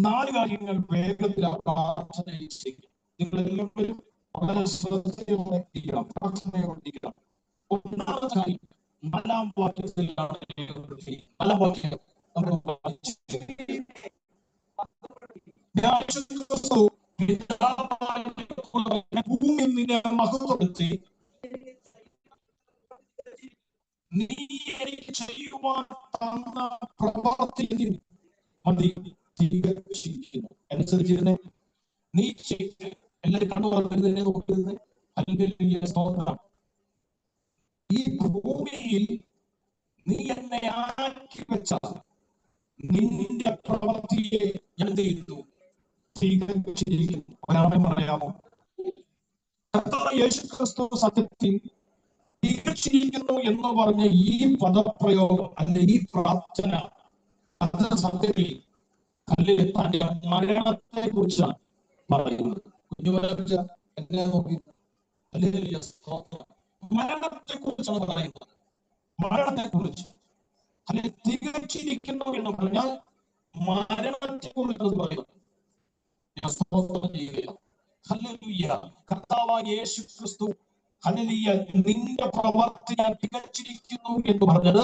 4 കാര്യങ്ങൾ വേഗത്തിൽ ആ പ്രാർത്ഥനയിൽ ചെയ്യും. നിങ്ങളെല്ലാവരും വളരെ ശ്രദ്ധയോടെ പ്രാർത്ഥനയോടിക്കണം. ഒന്നാമതായി 4-ാം വാക്യത്തിലാണ്. 4-ാം വാക്യം നമ്മൾ ഭൂമി നിന്നെ മഹത്വപ്പെടുത്തി നീ എനിക്ക് ചെയ്യുവാൻ തന്ന പ്രവർത്തിയിൽ മതി തികച്ചിരിക്കുന്നു. അനുസരിച്ചിരുന്നേ, നീ എല്ലാവരും കണ്ടു പറഞ്ഞതിനെ നോക്കിയിരുന്നേ. ഹല്ലേലൂയ, സ്തോത്രം. ഈ ഭൂമിയിൽ നീ എന്നെ ആക്കി വെച്ച നിന്റെ പ്രവൃത്തിയെ ഞാൻ ചെയ്യുന്നു, തികച്ചിരിക്കുന്നു. ഒരാളെ പറയാമോ? കർത്താവ് യേശുക്രിസ്തു സത്യത്തിൽ തികച്ചിരിക്കുന്നു എന്ന് പറഞ്ഞ ഈ പദപ്രയോഗം അല്ലെ ഈ പ്രാർത്ഥന, അത് സത്യത്തിൽ തന്റെ മരണത്തെ കുറിച്ചാണ് പറയുന്നത്. കുഞ്ഞുമല എങ്ങനെ നോക്കി മരണത്തെ കുറിച്ചാണ് പറയുന്നത്. മരണത്തെ കുറിച്ച് അല്ലെ തികച്ചിരിക്കുന്നു എന്ന് പറഞ്ഞാൽ മരണത്തെ കുറിച്ച് പറയുന്നത്. ഞാൻ സ്തോത്രം ചെയ്യുക. ഹല്ലേലൂയ. കർത്താവായ യേശു ക്രിസ്തു ഹല്ലേലൂയ നിന്റെ പ്രവൃത്തി ഞാൻ തികച്ചിരിക്കുന്നു എന്ന് പറഞ്ഞത്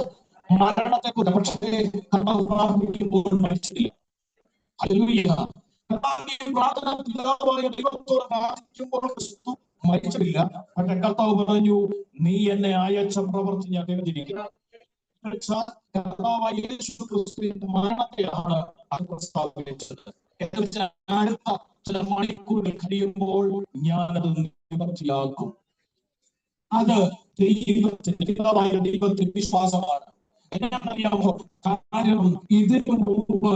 മരണത്തെ കുറിച്ച്. പക്ഷേ കർത്താവ് പ്രാർത്ഥിക്കുമ്പോൾ മരിച്ചില്ല. ഹല്ലേലൂയ. കർത്താവിന്റെ പ്രാർത്ഥന പിതാവായ ദൈവത്തോട് പ്രാർത്ഥിക്കുമ്പോൾ ക്രിസ്തു മരിച്ചില്ല. പക്ഷെ കർത്താവ് പറഞ്ഞു, നീ എന്നെ അയച്ച പ്രവൃത്തി ഞാൻ തികച്ചിരിക്കുന്നു. കർത്താവായ യേശു ക്രിസ്തുവിന്റെ മരണത്തെയാണ് അത് പ്രസ്താവിച്ചത്. അടുത്ത ചില മണിക്കൂറിൽ കഴിയുമ്പോൾ ഞാനത് നിവർത്തിയാക്കും. അത് പിതാവായ ദൈവത്തിന്റെ വിശ്വാസമാണ്. എന്നറിയാമോ? കാരണം ഇതിനു മുമ്പ്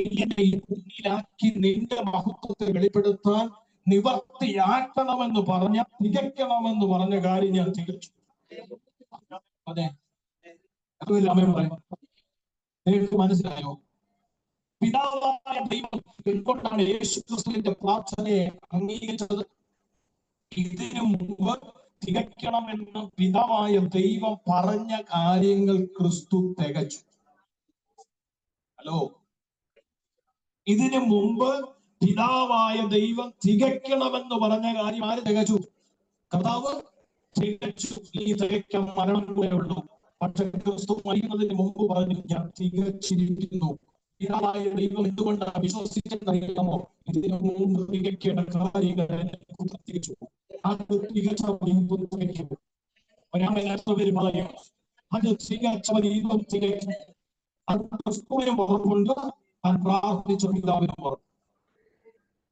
എന്നെ ഭൂമിയിലാക്കി നിന്റെ മഹത്വത്തെ വെളിപ്പെടുത്താൻ നിവർത്തിയാക്കണമെന്ന് പറഞ്ഞ തികയ്ക്കണമെന്ന് പറഞ്ഞ കാര്യം ഞാൻ തികച്ചു. അതെ, അതുമില്ലാമേ പറയാം. നിങ്ങൾക്ക് മനസ്സിലായോ? പിതാവായ ദൈവം എന്തുകൊണ്ടാണ് യേശു ക്രിസ്തുവിന്റെ പ്രാർത്ഥനയെ അംഗീകരിച്ചത്? ഇതിനു മുമ്പ് തികയ്ക്കണമെന്ന് പിതാവായ ദൈവം പറഞ്ഞ കാര്യങ്ങൾ ക്രിസ്തു തികച്ചു. ഹലോ, ഇതിനു മുമ്പ് പിതാവായ ദൈവം തികയ്ക്കണമെന്ന് പറഞ്ഞ കാര്യം ആര് തികച്ചു? കർത്താവ് തികച്ചു. ഈ തികയ്ക്കാൻ മരണം കൂടെ ഉള്ളൂ. പക്ഷെ ക്രിസ്തു മരിക്കുന്നതിന് മുമ്പ് പറഞ്ഞു, ഞാൻ തികച്ചിരിക്കുന്നു. പിതാവായ ദൈവം എന്തുകൊണ്ടാണ് വിശ്വസിച്ചെന്നറിയാമോ? ഇതിനു മുമ്പ് തികയ്ക്കേണ്ട കാര്യങ്ങൾ തികച്ചു. അത് തികച്ച ദൈവം തികയ്ക്കും. പേര് പറയും, അത് തികച്ച ദൈവം തികയ്ക്കും. അത് ക്രിസ്തുവിനും ഓർമ്മയുണ്ട്, താൻ പ്രാർത്ഥിച്ച പിതാവിനും ഓർമ്മ.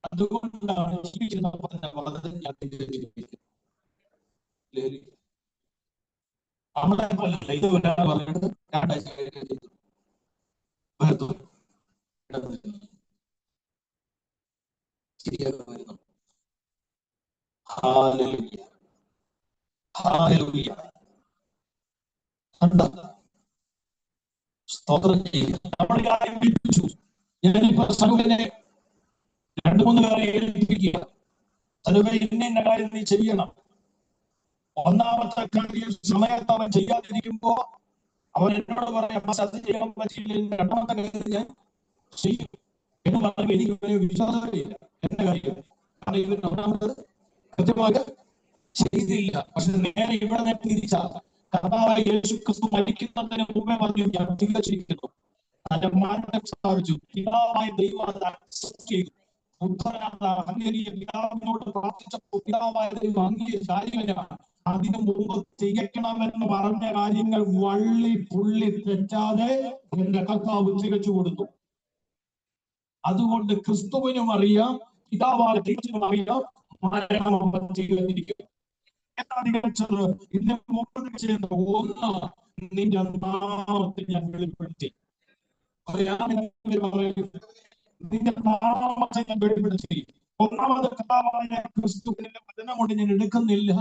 അതുകൊണ്ടാണ് വളരെ ഞാൻ തികച്ചിരിക്കുന്നത്. നമ്മുടെ പോലല്ല ഇത് ഒരാൾ പറഞ്ഞിട്ട് ശരിയാകുന്നു. Hallelujah, hallelujah. സ്തോത്രം ചെയ്യുക. നമ്മുടെ കാര്യം ഏൽപ്പിച്ചു. ഞാനിപ്പോ സനുവിനെ 2-3 പേരെ ഏൽപ്പിക്കുക. സനുവെ ഇന്ന കാര്യം നീ ചെയ്യണം. ഒന്നാമത്തെ കാര്യം സമയത്ത് അവൻ ചെയ്യാതിരിക്കുമ്പോ അവൻ എന്നോട് പറയാം, അത് ചെയ്യാൻ പറ്റില്ല. രണ്ടാമത്തെ കാര്യം ഞാൻ ചെയ്യും എന്ന് പറയുമ്പോൾ എനിക്ക് ഒരു വിശ്വാസമില്ല. എന്റെ കാര്യം കാരണം ഇവർ ഒന്നാമത് കൃത്യമായി ചെയ്തില്ല. പക്ഷെ നേരെ ഇവിടെ തിരിച്ചാ കർത്താവായ യേശു ക്രിസ്തു മരിക്കുന്നതിന് മുമ്പേ പറഞ്ഞു, ഞാൻ തികച്ചിരിക്കുന്നു. തന്റെ മരണം സ്ഥാപിച്ചു. പിതാവായ ദൈവം അത് അക്സെപ്റ്റ് ചെയ്തു. പിതാവിനോട് പ്രാർത്ഥിച്ചപ്പോൾ പിതാവായ ദൈവം അംഗീകരിച്ച കാര്യങ്ങളാണ്. അതിനു മുമ്പ് തികയ്ക്കണമെന്ന് പറഞ്ഞ കാര്യങ്ങൾ വള്ളി പുള്ളി തെറ്റാതെ എന്റെ കർത്താവ് തികച്ചു കൊടുത്തു. അതുകൊണ്ട് ക്രിസ്തുവിനും അറിയാം, പിതാവായ ദൈവത്തിനും അറിയാം, മരണം തികഞ്ഞിരിക്കും. എന്താണ് തികച്ചത്? ഇതിന് മുമ്പ് ചെയ്യുന്നത് ഒന്ന്, നിന്റെ നാമത്തെ ഞാൻ വെളിപ്പെടുത്തി. നിന്റെ നാമത്തെ ഞാൻ വെളിപ്പെടുത്തി. ഒന്നാമത് കർത്താവായ ക്രിസ്തുവിന്റെ വചനം കൊണ്ട് ഞാൻ എടുക്കുന്നില്ല,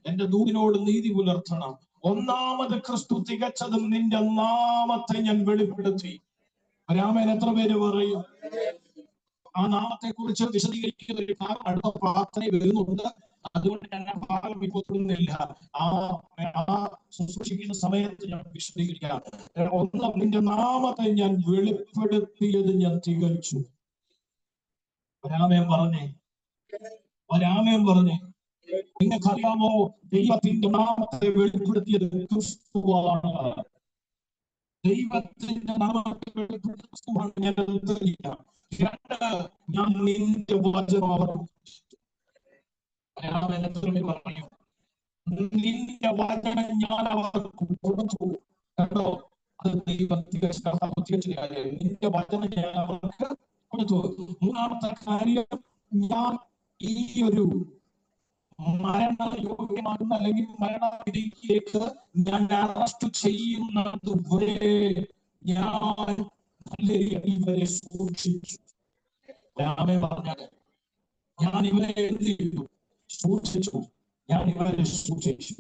എന്റെ ദൂതിനോട് നീതി പുലർത്തണം. ഒന്നാമത് ക്രിസ്തു തികച്ചതും നിന്റെ നാമത്തെ ഞാൻ വെളിപ്പെടുത്തി. രാമൻ എത്ര പേര് പറയും? ആ നാമത്തെ കുറിച്ച് വിശദീകരിക്കുന്ന ഒരു ഭാഗം അടുത്ത പ്രാർത്ഥനയിൽ വരുന്നുണ്ട്. അതുകൊണ്ട് ഞാൻ ആ ഭാഗം ഇപ്പോൾ തൊടുന്നില്ല. ആ ശുശ്രൂഷിക്കുന്ന സമയത്ത് ഞാൻ വിശദീകരിക്കാം. ഒന്ന്, നിന്റെ നാമത്തെ ഞാൻ വെളിപ്പെടുത്തിയത് ഞാൻ തികച്ചു. രാമൻ പറഞ്ഞേ, രാമൻ പറഞ്ഞേ. നിങ്ങൾക്കറിയാമോ, ദൈവത്തിന്റെ നാമത്തെ വെളിപ്പെടുത്തിയത് ക്രിസ്തുവാണ്. ദൈവത്തിന്റെ നാമത്തെ വെളിപ്പെടുത്തിയ ക്രിസ്തുവാണ്. ഞാൻ അറിയാം. രണ്ട്, ഞാൻ നിന്റെ വചനം അവർ പറഞ്ഞു, നിന്റെ വചനം ഞാൻ അവർക്ക് കൊടുത്തു. കേട്ടോ, അത് ദൈവം തികച്ച നിന്റെ വചനം ഞാൻ അവർക്ക് കൊടുത്തു. മൂന്നാമത്തെ കാര്യം, ഞാൻ ഈ ഒരു മരണയോഗ്യമാകുന്ന അല്ലെങ്കിൽ മരണവിധിയിലേക്ക് ഞാൻ അറസ്റ്റ് ചെയ്യുന്നത് വരെ ഞാൻ ഇവരെ സൂക്ഷിച്ചു. രാമൻ പറഞ്ഞത്, ഞാൻ ഇവരെ എന്ത് ചെയ്തു? സൂക്ഷിച്ചു. ഞാൻ ഇവരെ സൂക്ഷിച്ചു.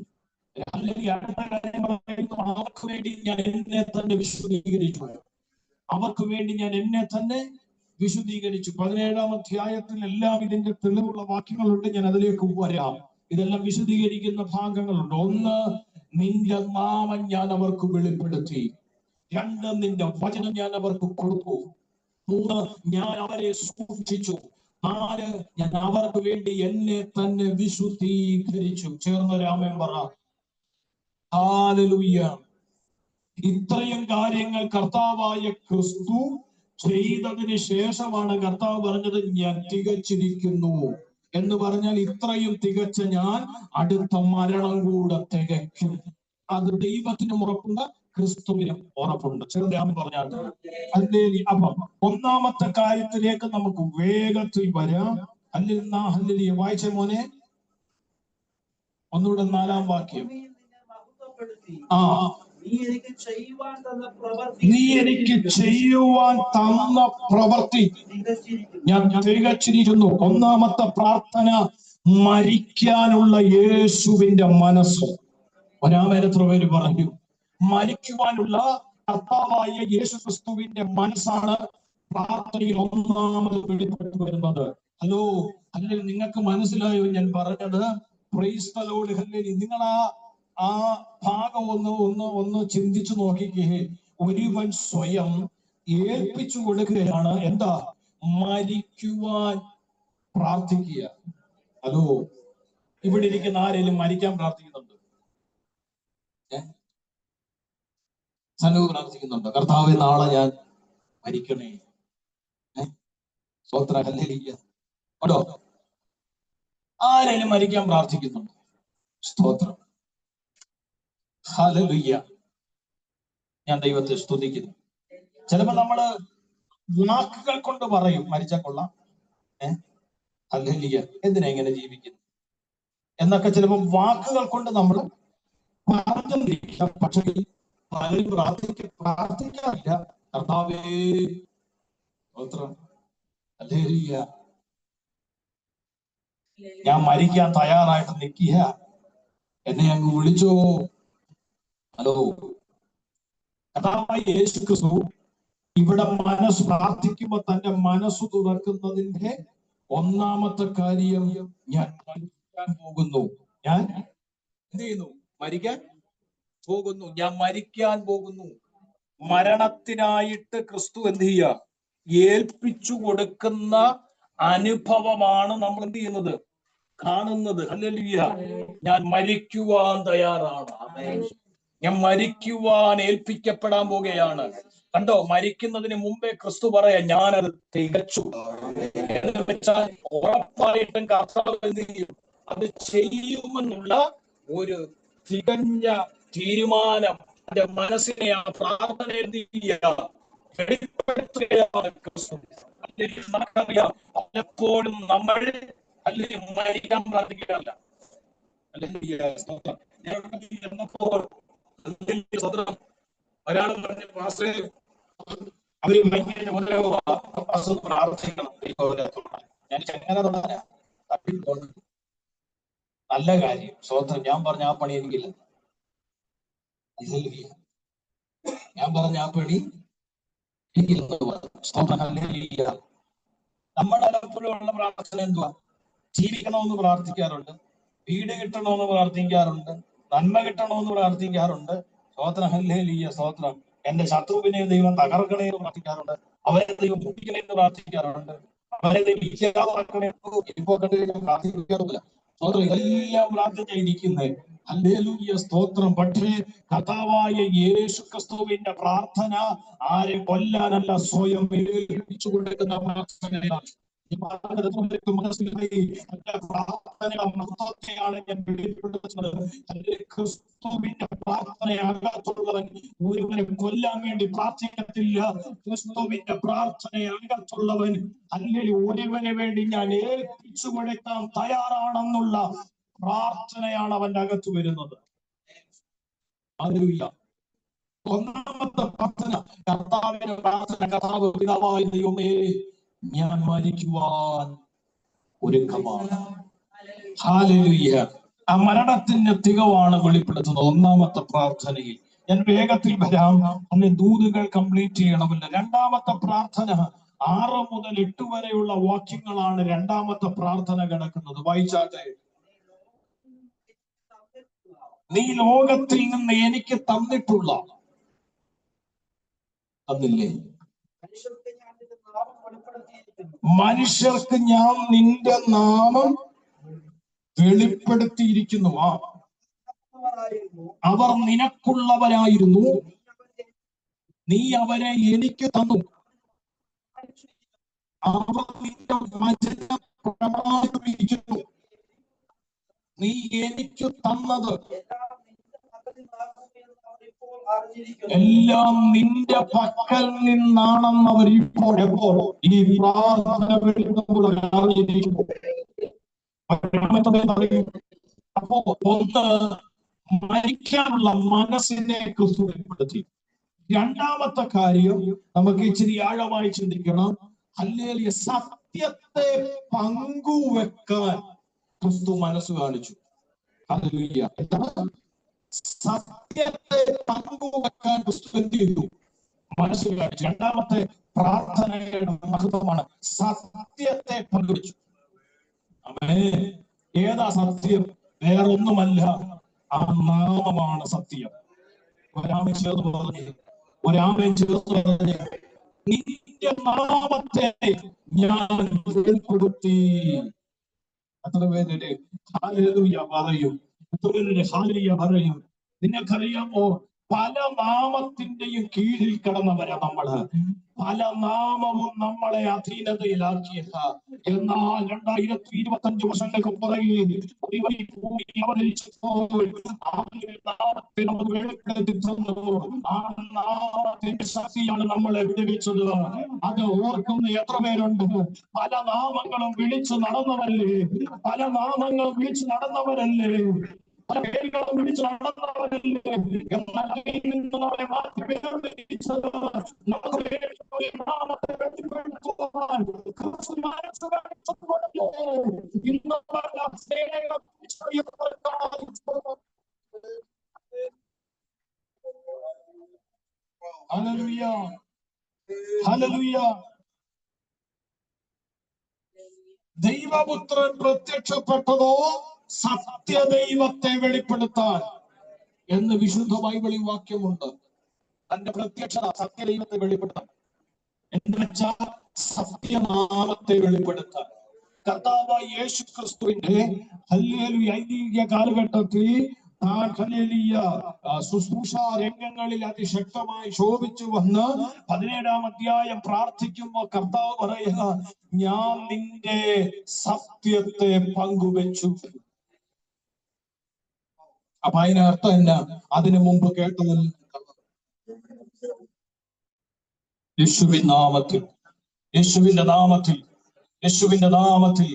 അല്ലെങ്കിൽ അടുത്ത കാര്യം പറയുന്നു, അവർക്ക് വേണ്ടി ഞാൻ എന്നെ തന്നെ വിശുദ്ധീകരിച്ചു. അവർക്ക് വേണ്ടി ഞാൻ എന്നെ തന്നെ വിശുദ്ധീകരിച്ചു. 17-ാം അധ്യായത്തിൽ എല്ലാം ഇതിന്റെ തെളിവുള്ള വാക്യങ്ങളുണ്ട്. ഞാൻ അതിലേക്ക് വരാം. ഇതെല്ലാം വിശദീകരിക്കുന്ന ഭാഗങ്ങളുണ്ട്. ഒന്ന്, നിന്റെ നാമം ഞാൻ അവർക്ക് വെളിപ്പെടുത്തി. രണ്ട്, നിന്റെ വചനം ഞാൻ അവർക്ക് കൊടുത്തു. മൂന്ന്, ഞാൻ അവരെ സൂക്ഷിച്ചു. നാല്, ഞാൻ അവർക്ക് വേണ്ടി എന്നെ തന്നെ വിശുദ്ധീകരിച്ചു. ചേർന്ന ആമേൻ പറ. ഹല്ലേലൂയ. ഇത്രയും കാര്യങ്ങൾ കർത്താവായ ക്രിസ്തു ചെയ്തതിന് ശേഷമാണ് കർത്താവ് പറഞ്ഞത്, ഞാൻ തികച്ചിരിക്കുന്നു എന്ന് പറഞ്ഞാൽ ഇത്രയും തികച്ച ഞാൻ അടുത്ത മരണം കൂടെ തികയ്ക്കും. അത് ദൈവത്തിനും ഉറപ്പുണ്ട്, ക്രിസ്തുവിനും ഉറപ്പുണ്ട്. ചെറുതാമൻ പറഞ്ഞാൽ അപ്പം ഒന്നാമത്തെ കാര്യത്തിലേക്ക് നമുക്ക് വേഗത്തിൽ വരാം. ഹല്ലേലൂയ. വായിച്ച മോനെ ഒന്നുകൂടെ 4-ാം വാക്യം. നീ എനിക്ക് ചെയ്യുവാൻ തന്ന പ്രവൃത്തി ഞാൻ തികച്ചിരിക്കുന്നു. ഒന്നാമത്തെ പ്രാർത്ഥന, മരിക്കാനുള്ള യേശുവിന്റെ മനസ്സ്. ഒരാമേരത്ര പേര് പറഞ്ഞു, മരിക്കുവാനുള്ള കർത്താവായ യേശു ക്രിസ്തുവിന്റെ മനസ്സാണ് പ്രാർത്ഥനയിൽ ഒന്നാമത് വെളിപ്പെട്ടു വരുന്നത്. ഹലോ, അല്ലെങ്കിൽ നിങ്ങൾക്ക് മനസ്സിലായോ ഞാൻ പറഞ്ഞത്? Praise the Lord. ഹല്ലേലൂയ. നിങ്ങൾ ആ ഭാഗം ഒന്ന് ചിന്തിച്ചു നോക്കിക്കേ. ഒരുവൻ സ്വയം ഏൽപ്പിച്ചു കൊടുക്കുകയാണ്. എന്താ? മരിക്കുവാൻ പ്രാർത്ഥിക്കുക. ഹലോ, ഇവിടെ ഇരിക്കുന്ന ആരെങ്കിലും മരിക്കാൻ പ്രാർത്ഥിക്കുന്നുണ്ട്? സനു പ്രാർത്ഥിക്കുന്നുണ്ട്, കർത്താവേ നാളെ ഞാൻ മരിക്കണേ. സ്തോത്രം. ഹല്ലേലൂയ. കേട്ടോ, ആരെങ്കിലും മരിക്കാൻ പ്രാർത്ഥിക്കുന്നുണ്ട്? സ്തോത്രം. ഹല്ലേലൂയ. ഞാൻ ദൈവത്തെ സ്തുതിക്കുന്നു. ചിലപ്പോ നമ്മള് വാക്കുകൾ കൊണ്ട് പറയും മരിച്ചാ കൊള്ളാം, ഹല്ലേലൂയ, എന്തിനാ ഇങ്ങനെ ജീവിക്കുന്നു എന്നൊക്കെ ചിലപ്പോ വാക്കുകൾ കൊണ്ട് നമ്മൾ പറഞ്ഞിരിക്കാം. പക്ഷെ പലരും പ്രാർത്ഥിക്കാറില്ല. കർത്താവേ സ്തോത്രം, ഹല്ലേലൂയ, ഞാൻ മരിക്കാൻ തയ്യാറായിട്ട് നിൽക്കുക, എന്നെ അങ്ങ് വിളിച്ചോ. ഹലോ, കർത്താവായ യേശു ക്രിസ്തു ഇവിടെ മനസ്സ് പ്രാർത്ഥിക്കുമ്പോ തന്റെ മനസ്സ് തുറക്കുന്നതിന്റെ ഒന്നാമത്തെ കാര്യം, ഞാൻ മരിക്കാൻ പോകുന്നു. ഞാൻ എന്ത് ചെയ്യുന്നു? മരിക്കാൻ പോകുന്നു. ഞാൻ മരിക്കാൻ പോകുന്നു. മരണത്തിനായിട്ട് ക്രിസ്തു എന്ത് ചെയ്യുക? ഏൽപ്പിച്ചു കൊടുക്കുന്ന അനുഭവമാണ് നമ്മൾ എന്ത് ചെയ്യുന്നത്? കാണുന്നത്. ഹല്ലേലൂയ. ഞാൻ മരിക്കുവാൻ തയ്യാറാണ്. ഞാൻ മരിക്കുവാൻ ഏൽപ്പിക്കപ്പെടാൻ പോകുകയാണ്. കണ്ടോ, മരിക്കുന്നതിന് മുമ്പേ ക്രിസ്തു പറയാ, ഞാനത് തികച്ചു. എന്ന് വെച്ചാൽ ഉറപ്പായിട്ടും കർത്താവ് എന്ത് ചെയ്യും? അത് ചെയ്യുമെന്നുള്ള ഒരു തികഞ്ഞ തീരുമാനം എന്റെ മനസ്സിനെ, ആ പ്രാർത്ഥന എന്ത് ചെയ്യുക? വെളിപ്പെടുത്തുകയാണ് ക്രിസ്തു. അല്ലെങ്കിൽ നമുക്കറിയാം, പലപ്പോഴും നമ്മൾ അല്ലെങ്കിൽ മരിക്കാൻ പ്രാർത്ഥിക്കുകയല്ല. അല്ലെങ്കിൽ എന്നപ്പോൾ ഒരാൾ പറഞ്ഞു, പാസ്റ്ററെ അവര് പ്രാർത്ഥിക്കണം. ഞാൻ എങ്ങനെ തുടങ്ങാനാ? തപ്പിക്കൊണ്ട് നല്ല കാര്യം. സ്വതന്ത്രം. ഞാൻ പറഞ്ഞ ആ പണി എനിക്കില്ല. ഞാൻ പറഞ്ഞ ആ പണി എനിക്കില്ല. നമ്മുടെ പലപ്പോഴുള്ള പ്രാർത്ഥന എന്തുവാ? ജീവിക്കണമെന്ന് പ്രാർത്ഥിക്കാറുണ്ട്, വീട് കിട്ടണമെന്ന് പ്രാർത്ഥിക്കാറുണ്ട്, നന്മ കിട്ടണമെന്ന് പ്രാർത്ഥിക്കാറുണ്ട്. സ്തോത്രം. ഹല്ലേലൂയ. സ്തോത്രം. എന്റെ ശത്രുവിനെ ദൈവം തകർക്കണേ എന്ന് പ്രാർത്ഥിക്കാറുണ്ട്, അവരെ ദൈവം പൊട്ടിക്കണേ എന്ന് പ്രാർത്ഥിക്കാറുണ്ട്, അവരെ ദൈവം ഇല്ലാതാക്കണേ ഇപ്പൊ പ്രാർത്ഥിക്കാറില്ല. സ്തോത്രം. ഇതെല്ലാം പ്രാർത്ഥിച്ചിരിക്കുന്നത്. ഹല്ലേലൂയ. സ്തോത്രം. പക്ഷേ കർത്താവായ യേശു ക്രിസ്തുവിന്റെ പ്രാർത്ഥന ആരെ കൊല്ലാനല്ല, സ്വയം ഏൽപ്പിച്ചു കൊടുക്കുന്ന പ്രാർത്ഥനയാണ്. മനസ്സിലായി പ്രാർത്ഥനയാണ് ഞാൻ വെളിപ്പെടുത്തുന്നത്. ക്രിസ്തുവിന്റെ പ്രാർത്ഥനയകത്തുള്ളവൻ ഒരുവനെ കൊല്ലാൻ വേണ്ടി പ്രാർത്ഥിക്കത്തില്ല. ക്രിസ്തുവിന്റെ പ്രാർത്ഥനയകത്തുള്ളവൻ അല്ലെങ്കിൽ ഒരുവനെ വേണ്ടി ഞാൻ ഏൽപ്പിച്ചു കൊടുക്കാൻ തയ്യാറാണെന്നുള്ള പ്രാർത്ഥനയാണ് അവന്റെ അകത്ത് വരുന്നത്. ഹല്ലേലൂയ. ഒന്നാമത്തെ പ്രാർത്ഥന, കർത്താവിന്റെ പ്രാർത്ഥന. കർത്താവ്, പിതാവായ ദൈവമേ, ഞാൻ മരിക്കുവാൻ ഒരുക്കമാണ്. ഹല്ലേലൂയ. ആ മരണത്തിന്റെ തികവാണ് വെളിപ്പെടുത്തുന്നത് ഒന്നാമത്തെ പ്രാർത്ഥനയിൽ. ഞാൻ വേഗത്തിൽ വരാം, അന്ന് ദൂതുകൾ കംപ്ലീറ്റ് ചെയ്യണമല്ലോ. രണ്ടാമത്തെ പ്രാർത്ഥന 6 മുതൽ 8 വരെയുള്ള വാക്യങ്ങളാണ് രണ്ടാമത്തെ പ്രാർത്ഥന കിടക്കുന്നത്. വായിച്ചാട്ടെ. നീ ലോകത്തിൽ നിന്ന് എനിക്ക് തന്നിട്ടുള്ള തന്നില്ലേ? മനുഷ്യർക്ക് ഞാൻ നിന്റെ നാമം വെളിപ്പെടുത്തിയിരിക്കുന്നു. അവർ നിനക്കുള്ളവരായിരുന്നു, നീ അവരെ എനിക്ക് തന്നു. അവർ നിന്റെ വചനം പ്രമാണിക്കുന്നു. നീ എനിക്ക് തന്നത് എല്ലാം നിന്റെ പക്കൽ നിന്നാണെന്ന് അവർ ഇപ്പോൾ ഈ പ്രാർത്ഥന അറിഞ്ഞിരിക്കുന്നു. അപ്പോ ഒന്ന്, മരിക്കാനുള്ള മനസ്സിനെ ക്രിസ്തു വെളിപ്പെടുത്തി. രണ്ടാമത്തെ കാര്യം നമുക്ക് ഇച്ചിരി ആഴമായി ചിന്തിക്കണം. ഹല്ലേലൂയ, സത്യത്തെ പങ്കുവെക്കാൻ ക്രിസ്തു മനസ്സ് കാണിച്ചു. ഹല്ലേലൂയ, സത്യത്തെ പങ്കുവെക്കാൻ ക്രിസ്തു എന്ത് ചെയ്തു? മനസ്സ് കാണിച്ചു. രണ്ടാമത്തെ പ്രാർത്ഥനയുടെ മഹത്വമാണ് സത്യത്തെ പങ്കുവെച്ചു. ഏതാ സത്യം? വേറൊന്നുമല്ല, ആ നാമമാണ് സത്യം. ഒരാമൻ ചേർന്ന് പറഞ്ഞ് നിന്റെ നാമത്തെ ഞാൻ വെളിപ്പെടുത്തി. അത്ര പേര് ഹല്ലേലൂയ പറയും, ഹല്ലേലൂയ പറയും. നിനക്കറിയാമോ, പല നാമത്തിന്റെയും കീഴിൽ കിടന്നവരാ നമ്മള്. പല നാമവും നമ്മളെ അധീനതയിലാക്കിയത്. എന്നാൽ 2025 വർഷങ്ങൾക്ക് പുറകെ നാമത്തിന്റെ ശക്തിയാണ് നമ്മളെ വിടുവിച്ചത്. അത് ഓർക്കുന്ന എത്ര പേരുണ്ട്? പല നാമങ്ങളും വിളിച്ചു നടന്നവരല്ലേ, പല നാമങ്ങളും വിളിച്ചു നടന്നവരല്ലേ, പല പേരുകളും വിളിച്ചു നടന്നവരല്ലേ. എന്നാൽ നമ്മളെ മാറ്റി വേർതിരിച്ചത് ഹല്ലേലൂയ, ഹല്ലേലൂയ. ദൈവപുത്രൻ പ്രത്യക്ഷപ്പെട്ടതോ സത്യദൈവത്തെ വെളിപ്പെടുത്താൻ എന്ന് വിശുദ്ധ ബൈബിളിൽ വാക്യമുണ്ട്. തന്റെ പ്രത്യക്ഷത സത്യദൈവത്തെ വെളിപ്പെടുത്താൻ എന്ന് വെച്ചാൽ സത്യനാമത്തെ വെളിപ്പെടുത്താൻ. കർത്താവായ യേശു ക്രിസ്തുവിന്റെ ഹല്ലേലൂയ ഐതിഹ്യ കാലഘട്ടത്തിൽ ശുശ്രൂഷ രംഗങ്ങളിൽ അതിശക്തമായി ശോഭിച്ചു വന്ന് 17-ാം അധ്യായം പ്രാർത്ഥിക്കുമ്പോൾ കർത്താവ് പറയുക, ഞാൻ നിന്റെ സത്യത്തെ പങ്കുവെച്ചു. അപ്പൊ അതിനർത്ഥം എന്നാ? അതിനു മുമ്പ് കേട്ടതല്ല. യേശുവിൻ നാമത്തിൽ, യേശുവിന്റെ നാമത്തിൽ, യേശുവിന്റെ നാമത്തിൽ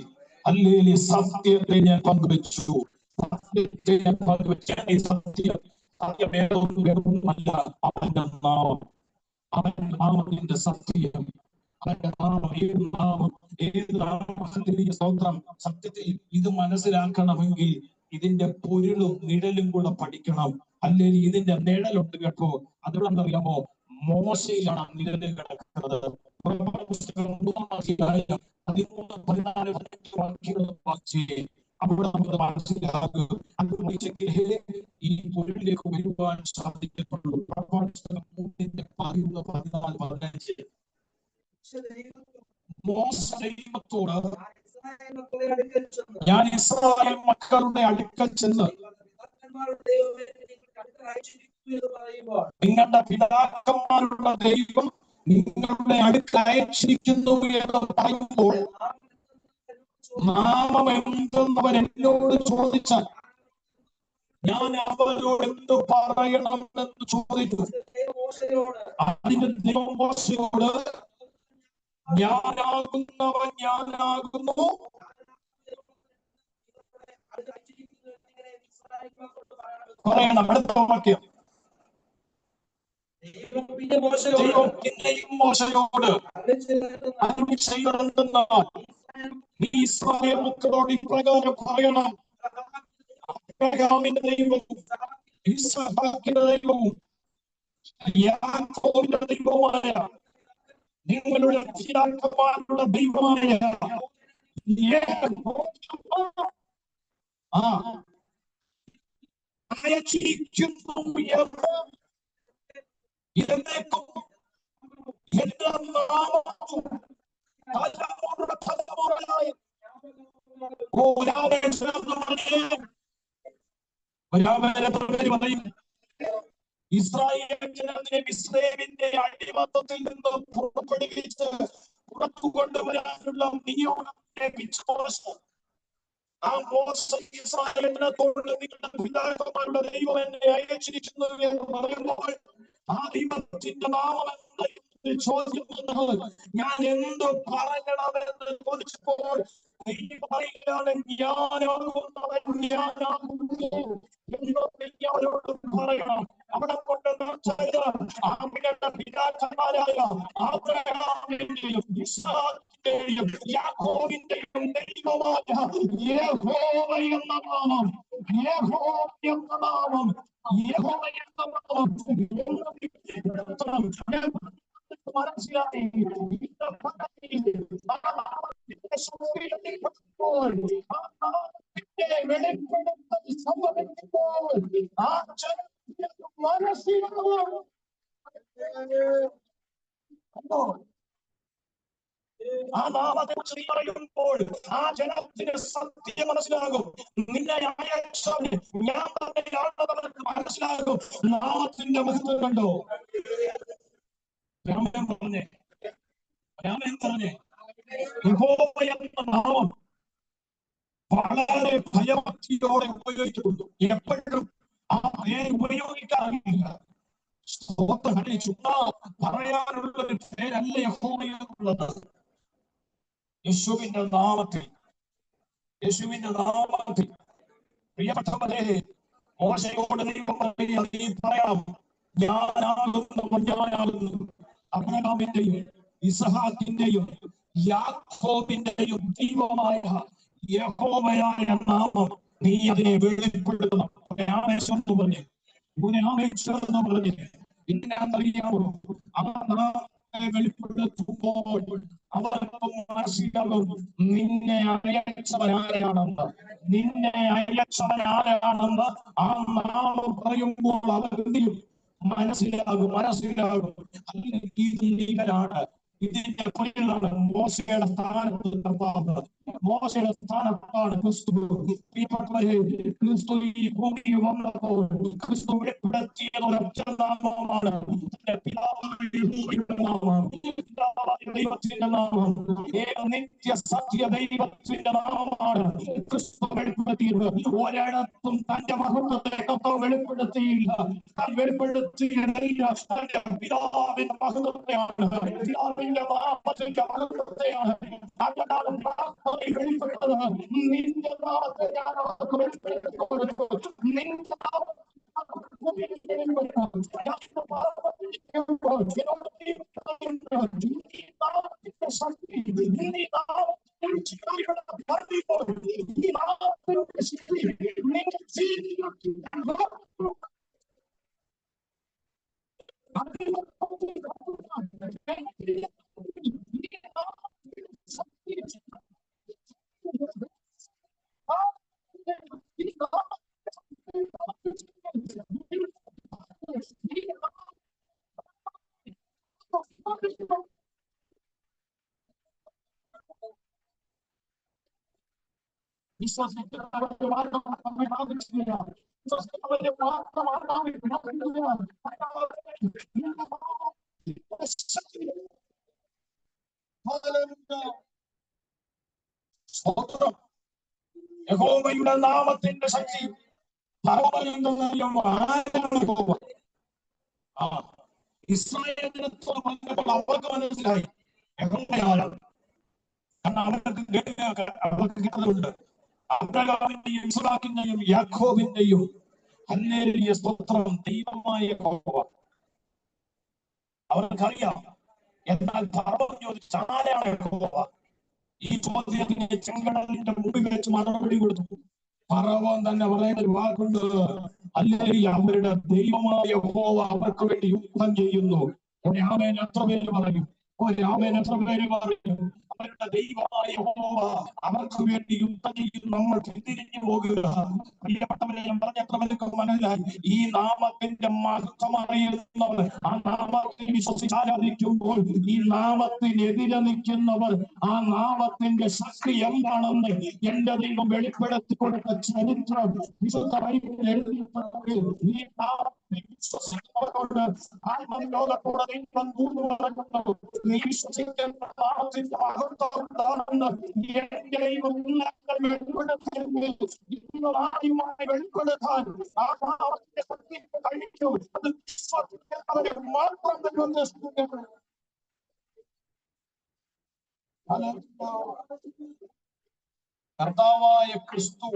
ഹല്ലേലൂയ സത്യത്തെ ഞാൻ പങ്കുവെച്ചു. സത്യത്തെ ഞാൻ പങ്കുവെച്ചു. സത്യം സത്യമേതൊന്നുമല്ല, അവന്റെ നാമം, അവന്റെ നാമത്തിന്റെ സത്യം, അവന്റെ നാമം. ഏത് നാമം സ്തോത്രം. സത്യത്തിൽ ഇത് മനസ്സിലാക്കണമെങ്കിൽ ഇതിന്റെ പൊരുളും നിഴലും കൂടെ പഠിക്കണം. അല്ലെങ്കിൽ ഇതിന്റെ നിഴലുണ്ട് കേട്ടോ. അതുകൊണ്ടറിയാമോ, മോശയിലാണ് നിഴല് കിടക്കുന്നത്. 13-14 അവിടെ നമുക്ക് മനസ്സിലാകും. അത് പഠിച്ചെങ്കിലേ ഈ പൊരുളിലേക്ക് വരുവാൻ സാധിക്കത്തുള്ളൂ. 14-15 മോശ ദൈവത്തോട്, ഞാൻ ഇസ്രായേൽ മക്കളുടെ അടുക്കൽ ചെന്ന് നിങ്ങളുടെ പിതാക്കന്മാരുടെ ദൈവം നിങ്ങളുടെ അടുക്കൽ അയച്ചിരിക്കുന്നു എന്ന് പറയുമ്പോൾ നാമം എന്തെന്നവർ എന്നോട് ചോദിച്ചാൽ ഞാൻ അവരോട് എന്ത് പറയണമെന്ന് ചോദിച്ചു. അതിന്റെ ദൈവം മോശയോട്, ഞാനാകുന്നവൻ ഞാനാകുന്നു, പറയണം. അടുത്ത വാക്യം, ദൈവം പിന്നെയും മോശയോട് അരുളി ചെയ്തെന്തെന്നാൽ, നീ ഇസ്രായേൽ മക്കളോട് ഇപ്രകാരം പറയണം, അബ്രഹാമിന്റെ ദൈവവും ഇസ്ഹാക്കിന്റെ ദൈവവും യാക്കോബിന്റെ ദൈവമായ നിങ്ങളുടെ പിതാക്കന്മാരുടെ ദൈവമായ അയച്ചിരിക്കുന്നു എന്ന് എന്നേക്കും എന്റെ നാമം തലമുറയായി പറയും. ഇസ്രായേൽ ജനത്തിനെ മിസ്രയീമിന്റെ അടിമത്തത്തിൽ നിന്ന് പുറപ്പെടുവിച്ച് പുറത്തു കൊണ്ടുവരാനുള്ള നിയോഗത്തെ വിശ്വാസം ആ മോശ ഇസ്രായേൽ ജനത്തോട് നിങ്ങളുടെ പിതാക്കന്മാരുടെ ദൈവം എന്നെ അയച്ചിരിക്കുന്നു എന്ന് പറയുമ്പോൾ ആ ദൈവത്തിന്റെ നാമം ചോദിക്കുന്നത് ഞാൻ എന്ത് പറയണമെന്ന് ചോദിച്ചപ്പോൾ പറയുകയാണ് ഞാനാകുന്നവൻ ഞാനാകുന്നു എന്നോട് പറയണം. അവിടെ കൊണ്ട് ആമിയുടെ പിതാക്കന്മാരായ അബ്രഹാമിന്റെയും ഇസ്ഹാക്കിന്റെയും യാക്കോബിന്റെയും ദൈവമായ യഹോവ എന്ന നാമം, യഹോവ എന്ന നാമം, യഹോവ എന്ന നാമം മനസ്സിലായി. വെളിപ്പെടുത്തൽ സംഭവിക്കുമ്പോൾ ആ മനസ്സിലാവും. ആ നാമത്തെ കുറിച്ച് പറയുമ്പോൾ ആ ജനത്തിന് സത്യം മനസ്സിലാകും. നിന്നെ അയച്ചവന് ഞാൻ തന്നെയാണെന്നവർക്ക് മനസ്സിലാകും. നാമത്തിന്റെ മഹത്വം കണ്ടോ? രാമൻ പറഞ്ഞേ യഹോവ എന്ന നാമം വളരെ ഭയഭക്തിയോടെ ഉപയോഗിക്കുന്നു. എപ്പോഴും ആ പേര് ഉപയോഗിക്കാറില്ല. സ്തോത്രങ്ങളെ ചുമ്മാ പറയാനുള്ള ഒരു പേരല്ല യഹോവ എന്നുള്ളത്. യേശുവിന്റെ നാമത്തിൽ പ്രിയപ്പെട്ടവരെ, മോശയോട് ദൈവം പറയാം ഞാനാകുന്നു അബ്രഹാമിന്റെയും ഇസ്ഹാക്കിന്റെയും യാക്കോബിന്റെയും ദൈവമായ യഹോവയായ നാമം നീ അതിനെ വെളിപ്പെടുത്തണം. പറഞ്ഞു ഇന്നറിയാമോ ആ നാമത്തെ വെളിപ്പെടുത്തുമ്പോൾ അവർക്ക് മനസ്സിലാകും നിന്നെ അയച്ചവനാരാണെന്ന്. ആ നാമം പറയുമ്പോൾ അവരെന്തിലും മനസ്സിലാകും. ഇതിലാണ് ഇതിന്റെ പേരിലാണ് മോശയുടെ സ്ഥാനത്ത് കർത്താവ്, മോശയുടെ സ്ഥാനത്താണ് ക്രിസ്തു. ക്രിസ്തു ഈ ഭൂമിയിൽ വന്നപ്പോൾ ക്രിസ്തു വെളിപ്പെടുത്തിയത് ഒരൊറ്റ നാമമാണ്, ദൈവത്തിന്റെ നാമം, നിത്യ സത്യ ദൈവത്തിന്റെ നാമമാണ് ക്രിസ്തു വെളിപ്പെടുത്തിയത്. ഒരിടത്തും തന്റെ മഹത്വത്തെ കർത്താവ് വെളിപ്പെടുത്തിയില്ല. താൻ വെളിപ്പെടുത്തിയതല്ല തന്റെ പിതാവിന്റെ മഹത്വത്തെയാണ്, പിതാവിന്റെ നാമത്തിന്റെ മഹത്വത്തെയാണ്. അങ്ങനെയാണ് പ്രാർത്ഥനയിൽ വെളിപ്പെട്ടത്. നിന്റെ നാമത്തെ ഞാൻ അവർക്ക് വെളിപ്പെടുത്തി കൊടുത്തു. നിന്റെ യഹോവയുടെ നാമത്തിന്റെ ശക്തി ഇസ്രായേൽ ജനത്തോട് പറഞ്ഞപ്പോൾ അവർക്ക് മനസ്സിലായി യഹോവയാണ്. കാരണം അവർക്ക് കേട്ടതുണ്ട് അബ്രഹാമിന്റെയും ഇസ്ഹാക്കിന്റെയും യാക്കോബിന്റെയും ഹല്ലേലൂയ സ്തോത്രം ദൈവമായ യഹോവ അവർക്കറിയാം. എന്നാൽ ഫറവോൻ ചോദിച്ചു ആരാണ് യഹോവ? ഈ ചോദ്യത്തിന് ചെങ്കടലിന്റെ മുമ്പിൽ വെച്ച് മറുപടി കൊടുത്തു. ഫറവോൻ തന്നെ പറയുന്ന ഒരു വാക്കുണ്ട്, ഹല്ലേലൂയ അവരുടെ ദൈവമായ യഹോവ അവർക്ക് വേണ്ടി യുദ്ധം ചെയ്യുന്നു. ആമേൻ എത്ര പേര് പറയും? അവരുടെ ദൈവമായ യഹോവ അവർക്ക് വേണ്ടി യുദ്ധം ചെയ്യും. നമ്മൾ പിന്തിരിഞ്ഞു പോകുക. പ്രിയപ്പെട്ടവരെ, ഞാൻ പറഞ്ഞത്ര മനസ്സിലായി. ഈ നാമത്തിന്റെ മഹത്വം അറിയുന്നവർ, ആ നാമത്തിൽ വിശ്വസിച്ച് ആരാധിക്കുമ്പോൾ ഈ നാമത്തിനെതിരെ നിൽക്കുന്നവർ ആ നാമത്തിന്റെ ശക്തി എന്താണെന്ന് എന്റെ ദൈവം വെളിപ്പെടുത്തി കൊടുത്ത ചരിത്രം വിശുദ്ധ ബൈബിളിൽ എഴുതിയിട്ടുണ്ടെങ്കിൽ ഈ നാമത്തിൽ വിശ്വസിക്കുന്നവരോട് ആത്മലോകത്തോടെ ദൈവം കൂടി നടക്കുന്നു. നീ വിശ്വസിക്കുന്ന നാമത്തിന്റെ മഹത്വം എന്താണെന്ന് എന്റെ ദൈവം വെളിപ്പെടുത്തിയെങ്കിൽ ഇന്ന് ആദ്യമായി വെളിപ്പെടുത്താൻ ആ നാമത്തിന്റെ ശക്തി കഴിക്കും. അത് വിശ്വസിക്കുന്നവരെ മാത്രം ദൈവം നേടിയെടുക്കും. കർത്താവായ ക്രിസ്തു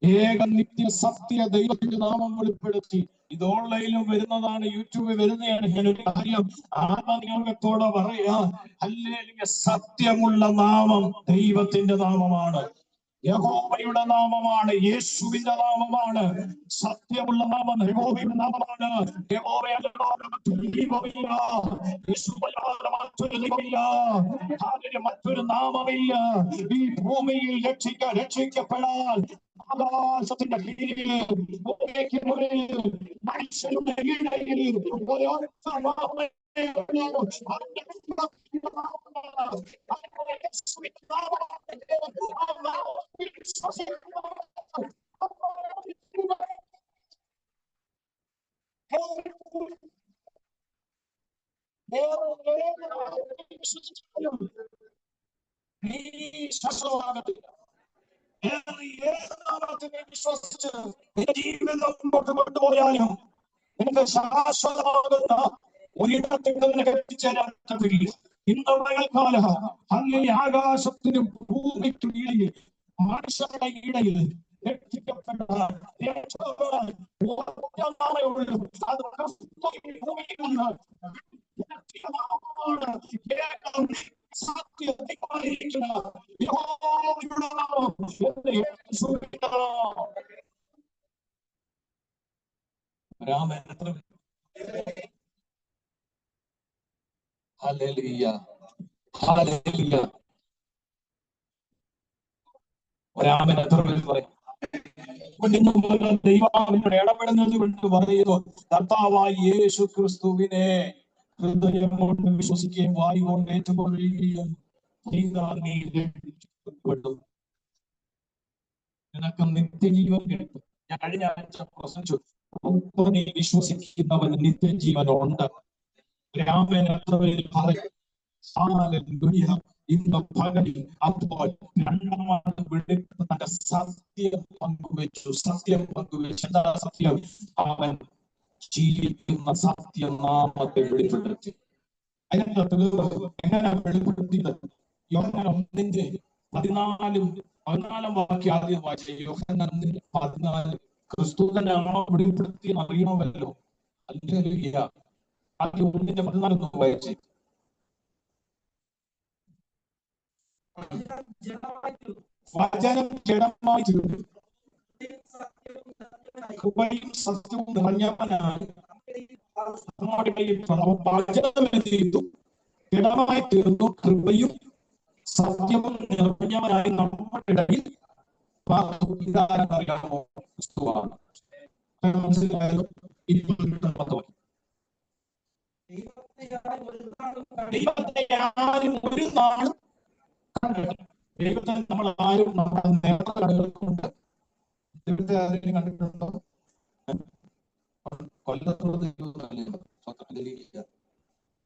ഏക നിത്യ സത്യ ദൈവത്തിന്റെ നാമം വെളിപ്പെടുത്തി. ഇത് ഓൺലൈനിലും വരുന്നതാണ്, യൂട്യൂബിൽ വരുന്നതാണ്. ഞാനൊരു കാര്യം ആത്മനിയോഗത്തോടെ പറയാ, ഹല്ലേലൂയ, സത്യമുള്ള നാമം ദൈവത്തിന്റെ നാമമാണ്, യഹോവയുടെ നാമമാണ്, യേശുവിന്റെ നാമമാണ്. സത്യമുള്ള നാമം യഹോവയുടെ നാമമാണ്. യഹോവയല്ലാതെ മറ്റൊരു ദൈവമില്ല, യേശുവല്ലാതെ മറ്റൊരു ദൈവമില്ല, മറ്റൊരു നാമമില്ല. ഈ ഭൂമിയിൽ രക്ഷിക്കപ്പെടാൻ ആകാശത്തിന്റെ കീഴിൽ ഭൂമിക്ക് മുകളിൽ മനുഷ്യരുടെ ഇടയിൽ ഒരൊറ്റ നാമമേ ഉള്ളൂ. വിശ്വസിച്ച് ജീവിതം മുമ്പോട്ട് കൊണ്ടുപോയാലും നിനക്ക് ശാശ്വതമാകുന്ന ഒരിടത്തിൽ നിനക്ക് എത്തിച്ചേരാൻ കഴിയില്ല. ഇന്നത്തെ കാലം അങ്ങനെ ആകാശത്തിനും ഭൂമിക്കും ഇടയിൽ മനുഷ്യരുടെ ഇടയിൽ രക്ഷിക്കപ്പെടാൻ ഒരാമൻ എത്ര പേര് പറയും? ദൈവം ഇടപെടുന്നത് കൊണ്ട് പറയുന്നു, കർത്താവായ യേശു ക്രിസ്തുവിനെ ഹൃദയം കൊണ്ട് വിശ്വസിക്കുകയും വായു കൊണ്ട് ഏറ്റുകൊള്ളുകയും ചെയ്താൽ നീ രക്ഷിക്കപ്പെടും. നിനക്ക് നിത്യജീവൻ കിട്ടും. ഞാൻ കഴിഞ്ഞ ആഴ്ച പ്രസംഗിച്ചു, വിശ്വസിക്കുന്നവന് നിത്യജീവനുണ്ട്. രാമൻ എത്ര പേര് പറയും? ഇന്ന് പകലിൽ അപ്പോൾ രണ്ടാമത് വെളിപ്പെടുത്ത സത്യം പങ്കുവെച്ചു. എന്താ സത്യം? അവൻ ജീവിക്കുന്ന സത്യനാമത്തെ വെളിപ്പെടുത്തി. അതിന്റെ തെളിവ് എങ്ങനെ വെളിപ്പെടുത്തിയത്? യോഹന്നാൻ 1:14 വാക്യം ആദ്യം വായിച്ച യോഹന്നാൻ 1:14 ക്രിസ്തു തന്നെയാണോ വെളിപ്പെടുത്തിയെന്ന് അറിയണമല്ലോ. ഹല്ലേലൂയ. ആദ്യം 1:14 വായിച്ചേ. വചനം ജഡമായി തീർന്നു, കൃപയും സത്യവും നിറഞ്ഞവനായി ജഡമായി തീർന്നു, കൃപയും സത്യവും നിറഞ്ഞവനായി നമ്മുടെ ഇടയിൽ അറിയാമോ? ക്രിസ്തുവാണ്. മനസ്സിലായാലും ദൈവത്തെ ആരും ഒരു നാളും ദൈവത്തെ നമ്മൾ ആരും നമ്മുടെ നേട്ടങ്ങളുണ്ട്. ദൈവത്തെ ആരെങ്കിലും കണ്ടിട്ടുണ്ടോ? കൊല്ലത്തോട് ദൈവമൊന്നുമല്ല,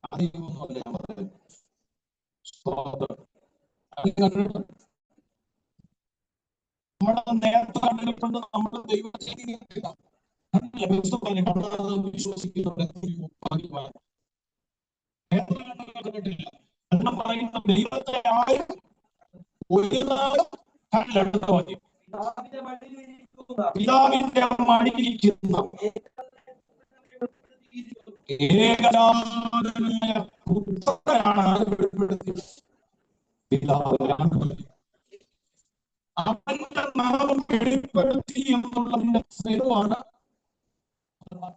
ആ ദൈവമൊന്നുമല്ല ഞാൻ പറയുന്നത്. നമ്മുടെ നേരത്തെ കണ്ടിട്ടുണ്ട്, നമ്മുടെ ദൈവത്തെ വിശ്വസിക്കുന്നുണ്ട്. എന്ന് പറയുന്ന ദൈവത്തെ ആരും ഒരു നാളും കല്ലെടുത്ത് മതി. പിതാവിന്റെ മടിയിലിരിക്കുന്ന ഏകനാഥനായ പുത്രനാണ് അത് വെളിപ്പെടുത്തിയത്. അവന്റെ നാമം വെളിപ്പെടുത്തി എന്നുള്ളതിന്റെ തെളിവാണ്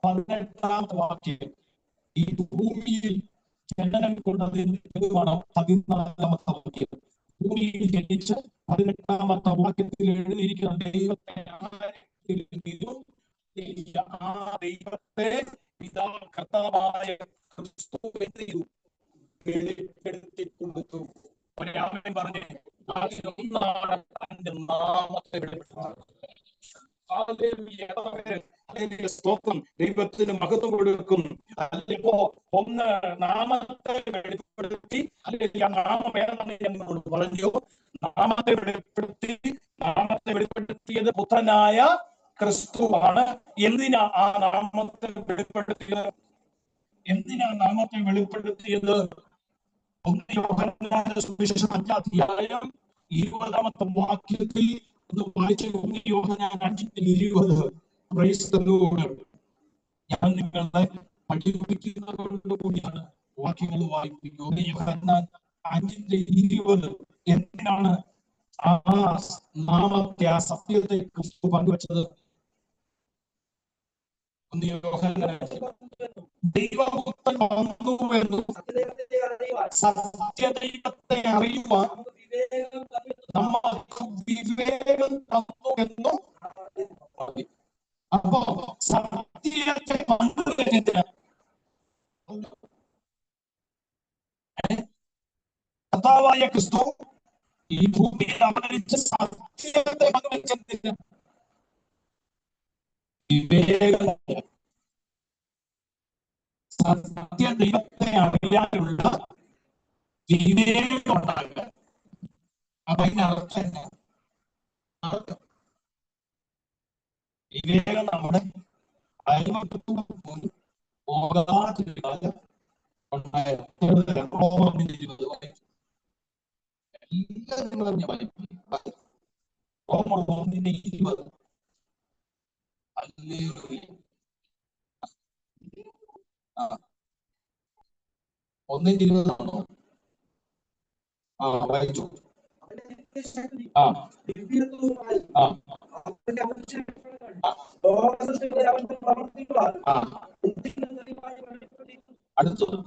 18ാമത്തെ വാക്യം. ഈ ഭൂമിയിൽ ജനനം കൊണ്ടതിന് തെളിവാണ് 14ാമത്തെ വാക്യം. ഭൂമിയിൽ ജനിച്ച് 18-ാമത്തെ വാക്യത്തിൽ എഴുതിയിരിക്കുന്ന ദൈവത്തെ ആ ദൈവത്തെ പിതാ കർത്താവായ ക്രിസ്തു വെളിപ്പെടുത്തി കൊടുത്തു. ഒരാമൻ പറഞ്ഞേ, അതിലൊന്നാണ് തന്റെ നാമത്തെ വെളിപ്പെടുത്തുന്നത്. സ്തോത്രം, ദൈവത്തിന് മഹത്വം കൊടുക്കും. അല്ലപ്പോ ഒന്ന് നാമത്തെ വെളിപ്പെടുത്തി, അല്ലെങ്കിൽ ആ നാമം ഏതാണെന്ന് ഞാൻ നിങ്ങളോട് പറഞ്ഞു. നാമത്തെ വെളിപ്പെടുത്തിയത് പുത്രനായ ക്രിസ്തുവാണ്. എന്തിനാ ആ നാമത്തെ വെളിപ്പെടുത്തിയത്? എന്തിനാ നാമത്തെ വെളിപ്പെടുത്തിയത്? സുവിശേഷം 5-ാം അധ്യായം 20-ാമത്തെ വാക്യത്തിൽ ഒന്ന് വായിച്ച 1 യോഹന്നാൻ 5:20. ഞാൻ നിങ്ങളെ പഠിപ്പിക്കുന്നത് കൊണ്ട് കൂടിയാണ് വാക്യങ്ങൾ വായിപ്പിക്കുക. 1 യോഹന്നാൻ 5:20. എന്തിനാണ് ആ നാമത്തെ, ആ സത്യത്തെ ക്രിസ്തു പങ്കുവച്ചത്? 1 യോഹന്നാൻ ദൈവപുത്രൻ വന്നുവെന്നും സത്യദൈവത്തെ അറിയുവാൻ നമുക്ക് വിവേകം തന്നുവെന്നും. അപ്പോ സത്യത്തെ പങ്കുവെച്ചതിന് കർത്താവായ ക്രിസ്തു ഈ ഭൂമിയിൽ അവതരിച്ച സത്യത്തെ പങ്കുവെച്ചതിന് വിവേകം, സത്യ ദൈവത്തെ അറിയാനുള്ള വിവേകം ഉണ്ടാകുക. അപ്പൊ അതിനർത്ഥം വിവേകം നമ്മുടെ അയൽവക്കത്തോട് പോലും പോകാത്തൊരു കാലം ഉണ്ടായിരുന്നു. എല്ലാവരും പറഞ്ഞ 1:20. ഹല്ലേലൂയ. 1:20 വായിച്ചു. അടുത്തത്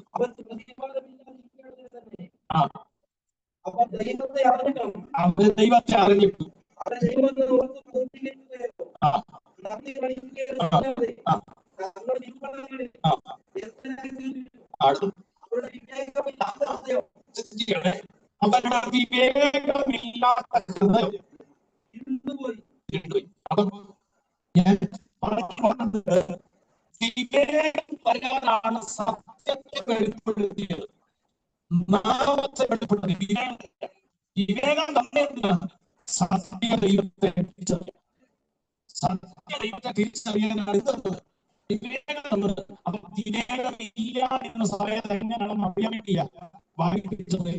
അവര് ദൈവത്തെ അറിഞ്ഞിട്ടു. അവരുടെ വിവേകമില്ലാത്ത ഹൃദയം ഇരുണ്ടുപോയി. അപ്പൊ ഞാൻ പറഞ്ഞത് വിവേകം പറയാനാണ് സത്യത്തെ വെളിപ്പെടുത്തിയത്, നാമത്തെ വെളിപ്പെടുത്തി. വിവേകം തന്നെയാണ് സത്യ ദൈവത്തെ തിരിച്ചറിയാൻ. സത്യ ദൈവത്തെ തിരിച്ചറിയാനാണ് ഇതുണ്ട് വിവേകം എന്നത്. അപ്പൊ വിവേകം ഇല്ല എന്ന സമയത്ത് എങ്ങനെയാണെന്ന് അറിയാൻ വേണ്ടിയാ വായിപ്പിച്ചത്.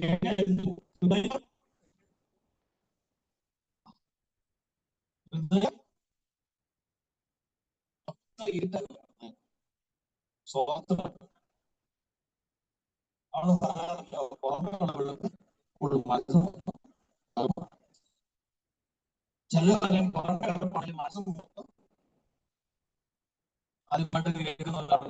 ചില കാലം പറഞ്ഞ മാസം അത് പണ്ട് കേൾക്കുന്നതാണ്.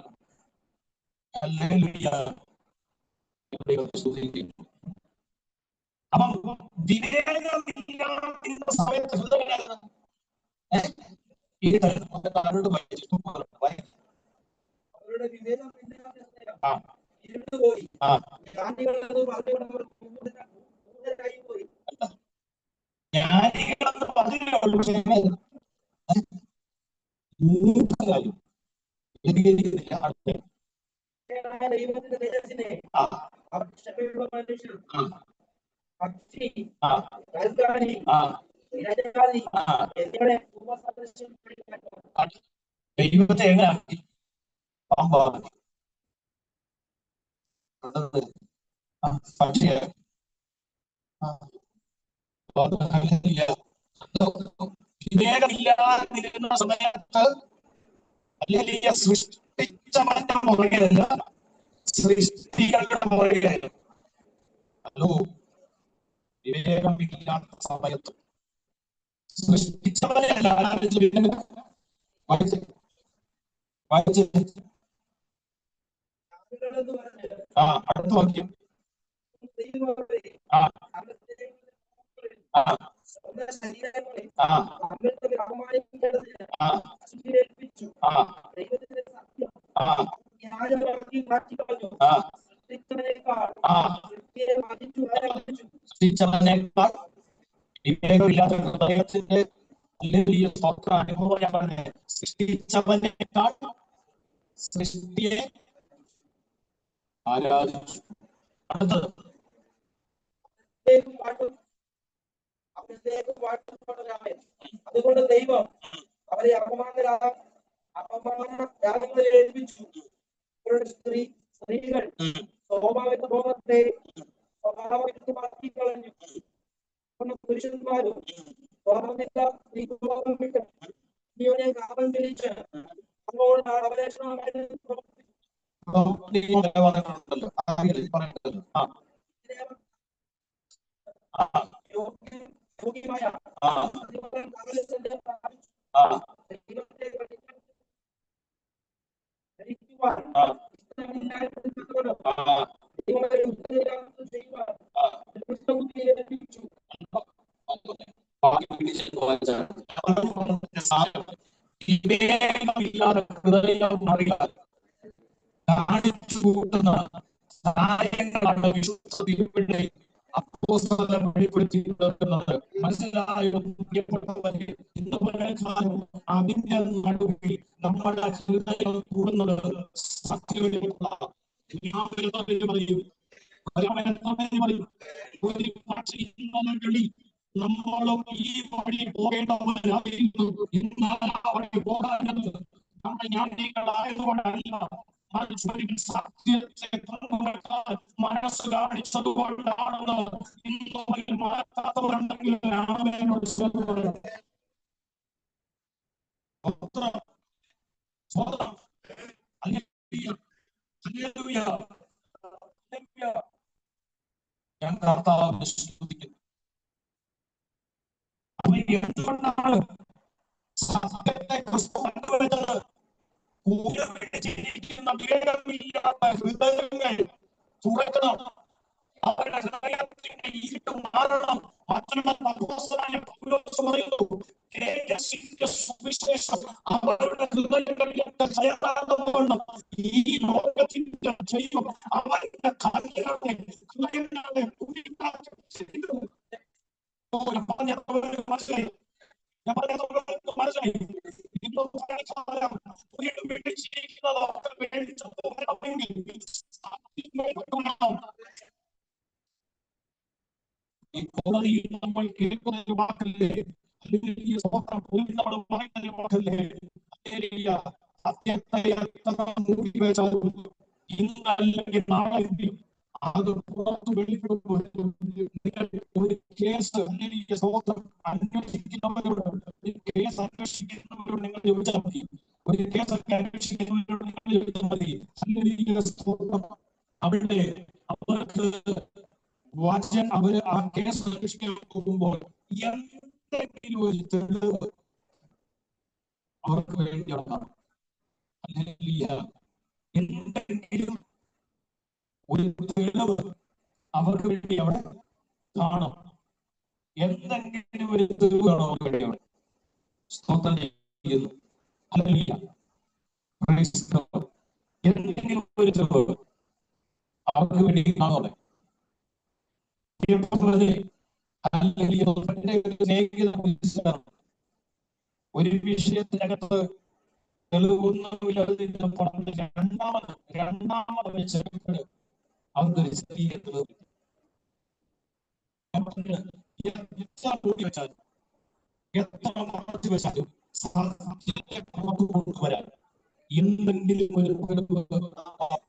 അപ്പം വിവേകമില്ലാതിരുന്ന സമയത്ത് അവരോട് അവരുടെ വിവേകം ഇരുണ്ടുപോയി. ജ്ഞാനികളെന്ന് പറഞ്ഞേ ഉള്ളൂ. ദൈവത്തിന്റെ തേജസ്സിനെ ദൈവത്തെ എങ്ങനെ ആക്കി? പാമ്പാക്കി. പക്ഷേ വിവേകമില്ലാതിരുന്ന സമയത്ത് അല്ലെങ്കിൽ സൃഷ്ടിച്ചവന്റെ മുറകിലല്ല, സൃഷ്ടികളുടെ മുറകിലായിരുന്നു. ഹലോ, വിവേകമില്ലാത്ത സമയത്ത് സൃഷ്ടിച്ചവരെയല്ല വായിച്ച് അടുത്ത വാക്യം. വിവേകമില്ലാത്ത ഹൃദയത്തിന്റെ വലിയ സ്വത്ര അനുഭവം ഞാൻ പറഞ്ഞത്. സൃഷ്ടിച്ചവനേക്കാൾ സൃഷ്ടിയെ ആരാധിച്ചു. അടുത്തത് അതുകൊണ്ട് ദൈവം അവരെ അപമാനയാഗങ്ങളെ ഏൽപ്പിച്ചു. സ്ത്രീകൾ സ്വാഭാവിക ബോധത്തെ സ്വഭാവമാക്കി കളഞ്ഞു. പുരുഷന്മാരും കാപം തിരിച്ച് അപ്പോൾ കാണിച്ചു കൂട്ടുന്ന കാര്യങ്ങളാണ് വിശുദ്ധ തിരുപ്പിള്ളി അപ്പോസ്തലൻ വെളിപ്പെടുത്തിയിരിക്കുന്നത്. മനസ്സിലായോ പ്രിയപ്പെട്ടവരെ? ഇന്ന് പലകാലം അതിന്റെ നടുവിൽ നമ്മുടെ ഹൃദയം കൂടുന്നത് സത്യത്തിലുള്ള ഒരു പക്ഷേ ഇന്നലകളിൽ നമ്മളും ഈ വഴി പോകേണ്ടവരായിരുന്നു. ഇന്നലെ ആ വഴി പോകാനത് നമ്മുടെ ജ്ഞാനികളായതുകൊണ്ടല്ല, സത്യത്തെ മനസ്സ് കാണിച്ചതുകൊണ്ടാണെന്ന് ഇന്ന് മാറ്റാത്തവരുണ്ടെങ്കിൽ ഞാൻ കർത്താവിനെ സ്തുതിക്കുന്നു. അവൻ എന്തുകൊണ്ടാണ് സത്യത്തെ ക്രിസ്തു കണ്ടുവരുന്നത്? ജനിക്കുന്ന ഭേദമില്ലാത്ത ഹൃദയങ്ങൾ തുറക്കണം. അവരുടെ ഹൃദയത്തിന്റെ ഇരുട്ട് മാറണം. സുവിശേഷം അവരുടെ ഹൃദയങ്ങളിലൊക്കെ കയറാതെ ഈ ലോകത്തിന്റെ ദൈവം അവരുടെ കണ്ണുകളെ ഹൃദയങ്ങളെ മനസ്സിലായി. ഈ കോടതിയിൽ നമ്മൾ കേൾക്കുന്ന ഒരു വാക്കല്ലേ, അല്ലെങ്കിൽ സ്വന്തം നമ്മൾ വായിക്കുന്ന ഒരു വാക്കല്ലേ, സത്യത്തെ എത്ര മൂടി വെച്ചാലും ഇന്നല്ലെങ്കിൽ നാളെങ്കിലും അത് പുറത്ത് വെളിപ്പെടുമ്പോൾ നിങ്ങൾ ഒരു കേസ് അല്ലെങ്കിൽ സ്വന്തം അന്വേഷിക്കുന്നവരോട്, ഒരു കേസ് അന്വേഷിക്കുന്നവരോട് നിങ്ങൾ ചോദിച്ചാൽ മതി. ഒരു കേസൊക്കെ അന്വേഷിക്കുന്നവരോട് നിങ്ങൾ ചോദിച്ചാൽ മതി. അല്ലെങ്കിൽ അവിടെ അവർക്ക് അവര് ആ കേസ് അന്വേഷിക്കാൻ പോകുമ്പോൾ എന്തെങ്കിലും ഒരു തെളിവ് അവർക്ക് വേണ്ടി ഉണ്ടാകും. എന്തെങ്കിലും ഒരു തെളിവ് അവർക്ക് വേണ്ടി അവിടെ കാണും. എന്തെങ്കിലും ഒരു തെളിവാണ് അവർക്ക് വേണ്ടി അവിടെ. സ്തോത്രം ചെയ്യുന്നു. എന്തെങ്കിലും ഒരു തെളിവ് അവർക്ക് വേണ്ടി കാണും. ഒരു വിഷയത്തിനകത്ത് തെളിവൊന്നുമില്ലാതെ രണ്ടാമത് വെച്ചെടുത്ത് അവർക്കൊരു ചെറിയ തെളിവ് വെച്ചാലും എത്ര മറച്ചു വെച്ചാലും സത്യത്തെ പുറത്തു കൊണ്ടുവരാൻ എന്തെങ്കിലും ഒരു തെളിവുണ്ടാകും.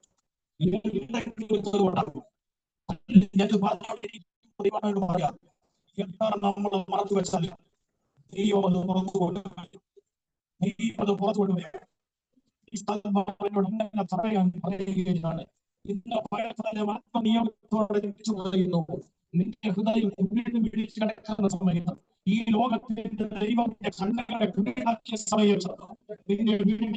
നമ്മൾ മറച്ചു വെച്ചാൽ ദൈവം അത് പുറത്തു കൊണ്ടുവരാൻ പറയുകയാണ്. ഇന്ന് ആത്മനിയമത്തോടെ തിരിച്ചു പറയുന്നു. നിന്റെ ഹൃദയം വീണ്ടും പിടിച്ചു കിടക്കുന്ന സമയത്ത്, ഈ ലോകത്തിന്റെ ദൈവത്തിന്റെ കണ്ണുകളെ കുടിയാക്കിയ സമയത്ത് നിന്നെ വീണ്ടും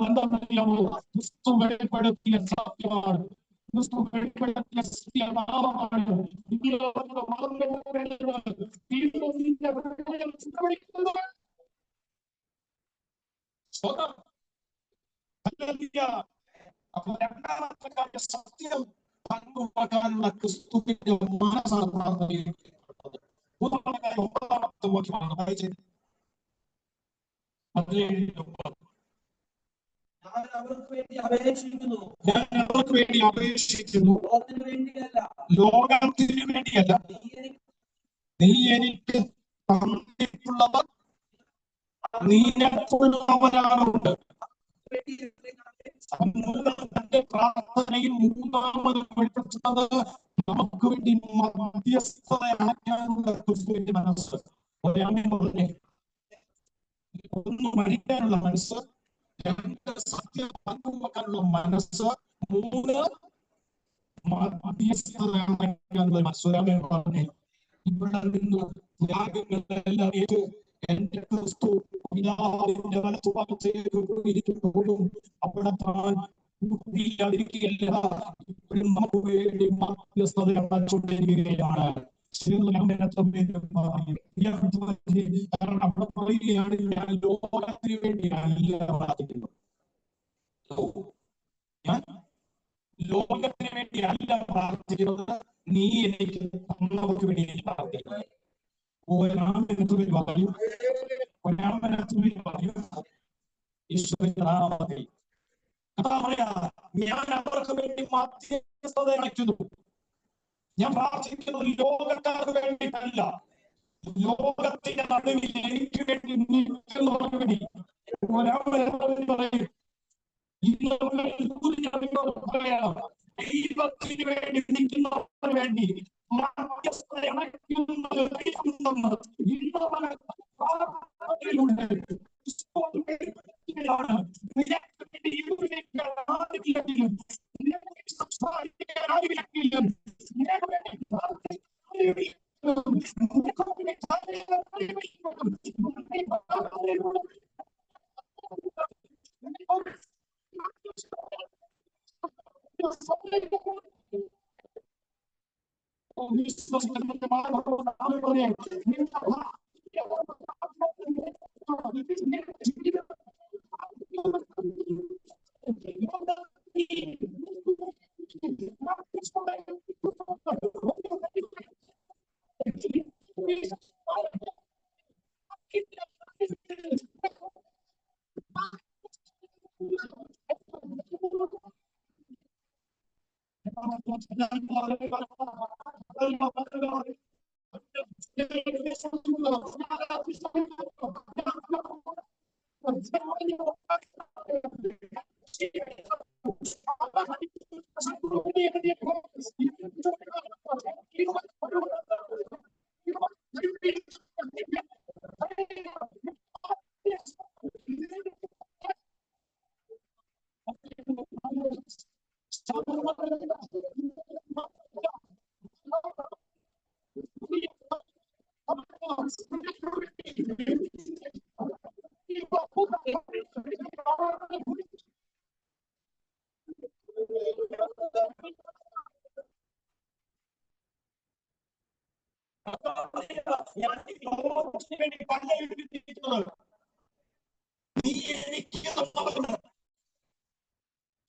എന്താണെന്നറിയാമോ? ക്രിസ്തു വെളിപ്പെടുത്തിയ സത്യമാണ്. ക്രിസ്തു വെളിപ്പെടുത്തിയ സത്യനാമമാണ്. ഈ ലോകത്ത് മറന്നുപോകേണ്ടത് ദൈവത്തിന്റെ ഹൃദയം ചിത്രവഹിക്കുന്നത്. സ്വതം ഹല്ലേലൂയ. അപ്പൊ രണ്ടാമത്തെ കാര്യം സത്യം പങ്കുവെക്കാനുള്ള ക്രിസ്തുവിന്റെ മനസ്സാണ് പ്രാർത്ഥനയിൽപ്പെട്ടത്. മൂന്നാമത്തെ കാര്യം 9-ാമത്തെ വാക്യമാണ് വായിച്ചത്. ഞാൻ അവർക്ക് വേണ്ടി അപേക്ഷിക്കുന്നു. ലോകത്തിന് വേണ്ടിയല്ല. നീ എനിക്ക് തന്നിട്ടുള്ളവർ നീനക്കുള്ളവരാണുണ്ട്. തന്റെ പ്രാർത്ഥനയിൽ മൂന്നാമത് വെളിപ്പെടുത്തുന്നത് നമുക്ക് വേണ്ടി മധ്യസ്ഥതയാക്കാനുള്ള ക്രിസ്തുവിന്റെ മനസ്സ്. ഒരാമേൻ പറഞ്ഞേ. ഒന്ന് മരിക്കാനുള്ള മനസ്സ്, രണ്ട് സത്യം പങ്കുവെക്കാനുള്ള മനസ്സ്, മൂന്ന് മധ്യസ്ഥതയാക്കാനുള്ള മനസ്സ്. ഒരാമേൻ പറഞ്ഞേ. ഇവിടെ നിന്ന് ത്യാഗങ്ങളെല്ലാം ഏറ്റു എന്റെ ക്രിസ്തു പിതാവിന്റെ വലത്തുഭാഗത്തേക്ക് ഇരിക്കുമ്പോഴും അവിടെ താൻ കൂടിയില്ലാതിരിക്കുകയല്ല, ഇപ്പോഴും നമുക്ക് വേണ്ടി മധ്യസ്ഥത കാണിച്ചുകൊണ്ടിരിക്കുകയാണ്. കാരണം അവിടെ പറയുകയാണ്, ഞാൻ ലോകത്തിന് വേണ്ടിയല്ല പ്രാർത്ഥിക്കുന്നത്. ഞാൻ ലോകത്തിന് വേണ്ടിയല്ല പ്രാർത്ഥിക്കുന്നത്, നീ എനിക്ക് തന്നവർക്ക് വേണ്ടി പ്രാർത്ഥിക്കുന്നത്. ഒരാമനത്തുവിൽ പറയും, ഒരാമനത്തുവിൽ പറയും ഈശ്വരന്റെ നാമത്തിൽ. ഞാൻ അവർക്ക് വേണ്ടി മധ്യസ്ഥത അയക്കുന്നു. ഞാൻ പ്രാർത്ഥിക്കുന്നത് ലോകക്കാർക്ക് വേണ്ടിയിട്ടല്ല, ലോകത്തിന്റെ നടുവിൽ എനിക്ക് വേണ്ടി നിൽക്കുന്നവർക്ക് വേണ്ടി. ഒരാമനത്തുവിൽ പറയും, ദൈവത്തിന് വേണ്ടി നിൽക്കുന്നവർക്ക് വേണ്ടി മധ്യസ്ഥത അണയ്ക്കുന്നത് ദൈവമെന്ന് ഇന്നവനെ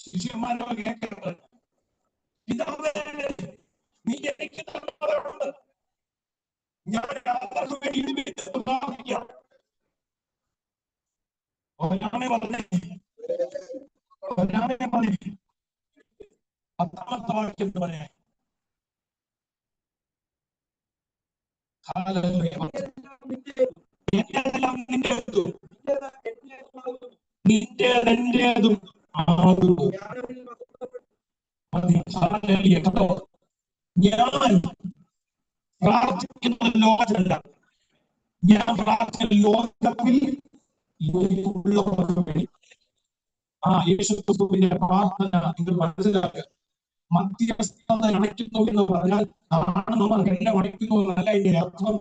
ശിഷ്യന്മാരോട് കേൾക്കുന്നത്, നീ എനിക്ക് തന്നവരുണ്ട്, ഞാൻ അവർക്ക് വേണ്ടി പ്രാർത്ഥിക്കാം. ഒരാമേ പറഞ്ഞേ, ഒരാമേ പറഞ്ഞേ. 10-ാമത്തെ വാക്യം പറയാ. നിന്റേതും ആകുന്നു. ഞാൻ പ്രാർത്ഥിക്കുന്നത് ലോകത്തിലല്ല, ഞാൻ പ്രാർത്ഥിക്കുന്ന ലോകത്തിൽ ഉള്ളവർക്ക് വേണ്ടി. യേശുക്രിസ്തുവിന്റെ പ്രാർത്ഥന നിങ്ങൾ മനസ്സിലാക്കുക. മധ്യസ്ഥത അണയ്ക്കുന്നു എന്ന് പറഞ്ഞാൽ നമ്മൾ എന്നെ അണയ്ക്കുന്നു എന്നല്ല ഇതിന്റെ അർത്ഥം.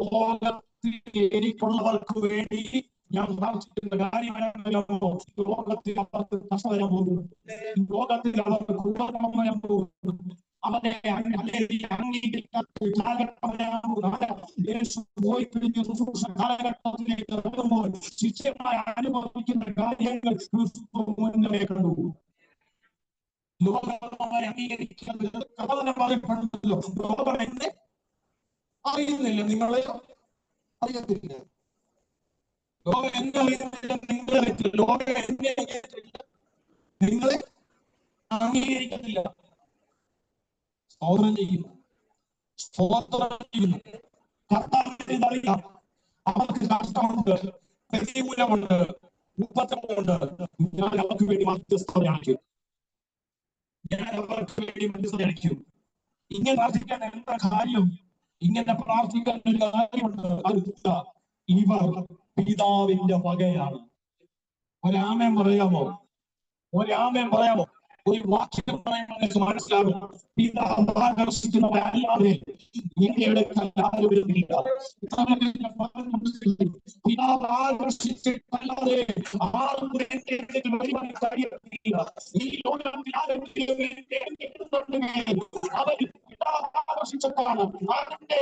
ലോകത്തിൽ എനിക്കുള്ളവർക്ക് വേണ്ടി ഞാൻ പ്രാർത്ഥിക്കുന്ന കാര്യമോ ലോകത്തിൽ അവർക്ക് കഷ്ടം വരാൻ പോകുന്നു, ലോകത്തിൽ അവർക്ക് ഉപദ്രവം വരാൻ പോകുന്നു, അവരെ അംഗീകരിക്കാത്ത കാലഘട്ടം വരാൻ പോകുന്നു. യേശു പോയി കഴിഞ്ഞ ശുശ്രൂഷ കാലഘട്ടത്തിലേക്ക് ഇറങ്ങുമ്പോൾ ശിഷ്യമായി അനുഭവിക്കുന്ന കാര്യങ്ങൾ ക്രിസ്തു മുന്നമേ കണ്ടു. ലോകമായി അംഗീകരിക്കുന്നത് കഥനം പറയപ്പെടുന്നല്ലോ, ലോകം എന്നെ അറിയുന്നില്ല, നിങ്ങളെ അറിയത്തില്ല. ലോകം എന്നെ അറിയുന്നില്ല, നിങ്ങളെ അറിയത്തില്ല. ലോകം എന്നെ അറിയത്തില്ല, നിങ്ങളെ അംഗീകരിക്കത്തില്ല. സ്തോത്രം ചെയ്യുന്നു, സ്തോത്രം ചെയ്യുന്നു. കർത്താവിനെ അറിയാം, അവർക്ക് കഷ്ടമുണ്ട്, പ്രതികൂലമുണ്ട്, ഉപദ്രവമുണ്ട്. ഞാൻ അവർക്ക് വേണ്ടി മധ്യസ്ഥതയായിരിക്കും, ഞാൻ അവർക്ക് വേണ്ടി മധ്യസ്ഥതയായിരിക്കും. ഇങ്ങനെ പ്രാർത്ഥിക്കാൻ എന്താ കാര്യം? ഇങ്ങനെ പ്രാർത്ഥിക്കാൻ ഒരു കാര്യമുണ്ട്. അത് ഇവർ പിതാവിന്റെ വകയാണ്. ഒരാമേൻ പറയാമോ? ഒരാമേൻ പറയാമോ? ഒരു വാക്യം പറയുമ്പോൾ മനസ്സിലാകും. പിതാവ് ആകർഷിക്കുന്നവരല്ലാതെ ഇന്ത്യയുടെ ആരും വരുന്നില്ല. പിതാവ് ആകർഷിച്ചിട്ടല്ലാതെ ആരും വരുവാൻ കഴിയത്തില്ല. ഈ ലോകത്തിൽ ആരെങ്കിലും അവർ പിതാവ് ആകർഷിച്ചിട്ടാണ്. അതിന്റെ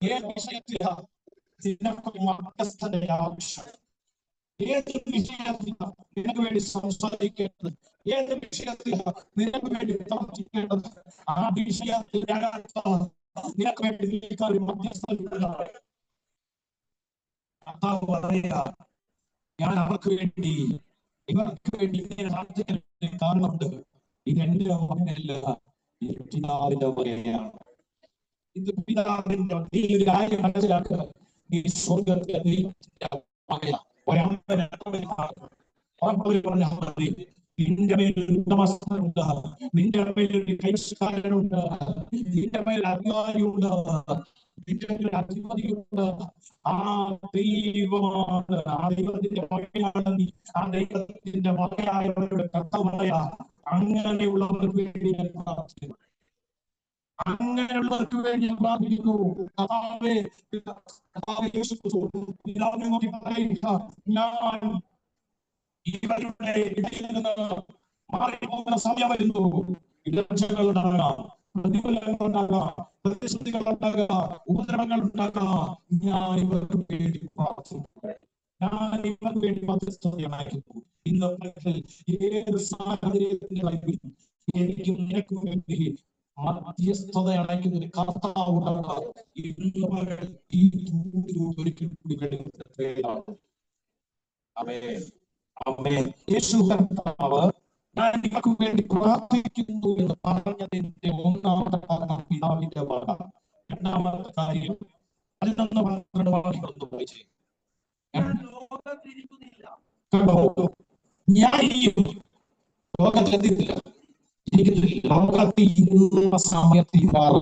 ഏത് വിഷയത്തിലാണ് നിനക്കൊരു മധ്യസ്ഥതയുടെ ആവശ്യം? ഏത് വിഷയത്തിലാണ് നിനക്ക് വേണ്ടി സംസാരിക്കേണ്ടത്? ഏത് വിഷയത്തിലാണ് നിനക്ക് വേണ്ടി പ്രവർത്തിക്കേണ്ടത്? ആ വിഷയത്തിൽ നിനക്ക് വേണ്ടി നിൽക്കാൻ ഒരു മധ്യസ്ഥതയുണ്ടാകും. കർത്താവ് പറയാ, ഞാൻ അവർക്ക് വേണ്ടി ഇവർക്ക് വേണ്ടി ഇങ്ങനെ പ്രാർത്ഥിക്കാൻ കാരണമുണ്ട്. ഇതെന്റെ മകനല്ല, ഇത് പിതാവിന്റെ മകനെയാണ്. ഇത് പിതാവിന്റെ. നീ ഒരു കാര്യം മനസ്സിലാക്കുക, ഈ സ്വർഗത്തിലെ ദൈവത്തിന്റെ മകനാ. നിന്റെ മേലൊരു ഉടമസ്ഥനുണ്ട്, നിന്റെ മേലൊരു കൈക്കാരനുണ്ട്, നിന്റെ മേൽ അധികാരിയുണ്ട്, നിന്റെ മേൽ അധിപതിയുണ്ട്. ആ ദൈവമാണ്, ആ ദൈവത്തിന്റെ മകനാണ് നീ. ആ ദൈവത്തിന്റെ മകനായവരുടെ കർത്താവായ അങ്ങനെയുള്ളവർക്ക് വേണ്ടി ഞാൻ പ്രാർത്ഥിക്കുന്നു. അങ്ങനെയുള്ളവർക്ക് വേണ്ടി പ്രാർത്ഥിക്കുന്നു. കർത്താവേ, യേശു പിതാവിനെ നോക്കി പറയുക, ഞാൻ ഇവരുടെ ഇടയിൽ നിന്ന് മാറിപ്പോകുന്ന സമയം വരുന്നു. ഇടർച്ചകൾ ഉണ്ടാകാം, പ്രതികൂലങ്ങൾ ഉണ്ടാകാം, പ്രതിസന്ധികൾ ഉണ്ടാകാം, ഉപദ്രവങ്ങൾ ഉണ്ടാകാം. ഞാൻ ഇവർക്ക് വേണ്ടി പ്രാർത്ഥിക്കുന്നു. ഞാൻ ഇവർക്ക് വേണ്ടി മധ്യസ്ഥതയായിരിക്കുന്നു. ഇന്ന് ഏത് സാഹചര്യത്തിലായിരിക്കും എനിക്കും നിനക്കും വേണ്ടി മധ്യസ്ഥത അടയ്ക്കുന്ന ഒരു കർത്താവ് ഉണ്ടാകാം. ഈ ഒരിക്കൽ കൂടി യേശു കർത്താവ് ഞാൻ ഇവർക്ക് വേണ്ടി പ്രാർത്ഥിക്കുന്നു എന്ന് പറഞ്ഞതിന്റെ ഒന്നാമത്തെ കാരണം പിതാവിന്റെ വക. രണ്ടാമത്തെ കാര്യം 11-12 വാക്യങ്ങളൊന്ന് വായിച്ചേ. ഞാൻ ഇനിയും ലോകത്തെത്തിയില്ല, ലോകത്തിൽ ഇരുന്ന സമയത്ത് ഇവരോ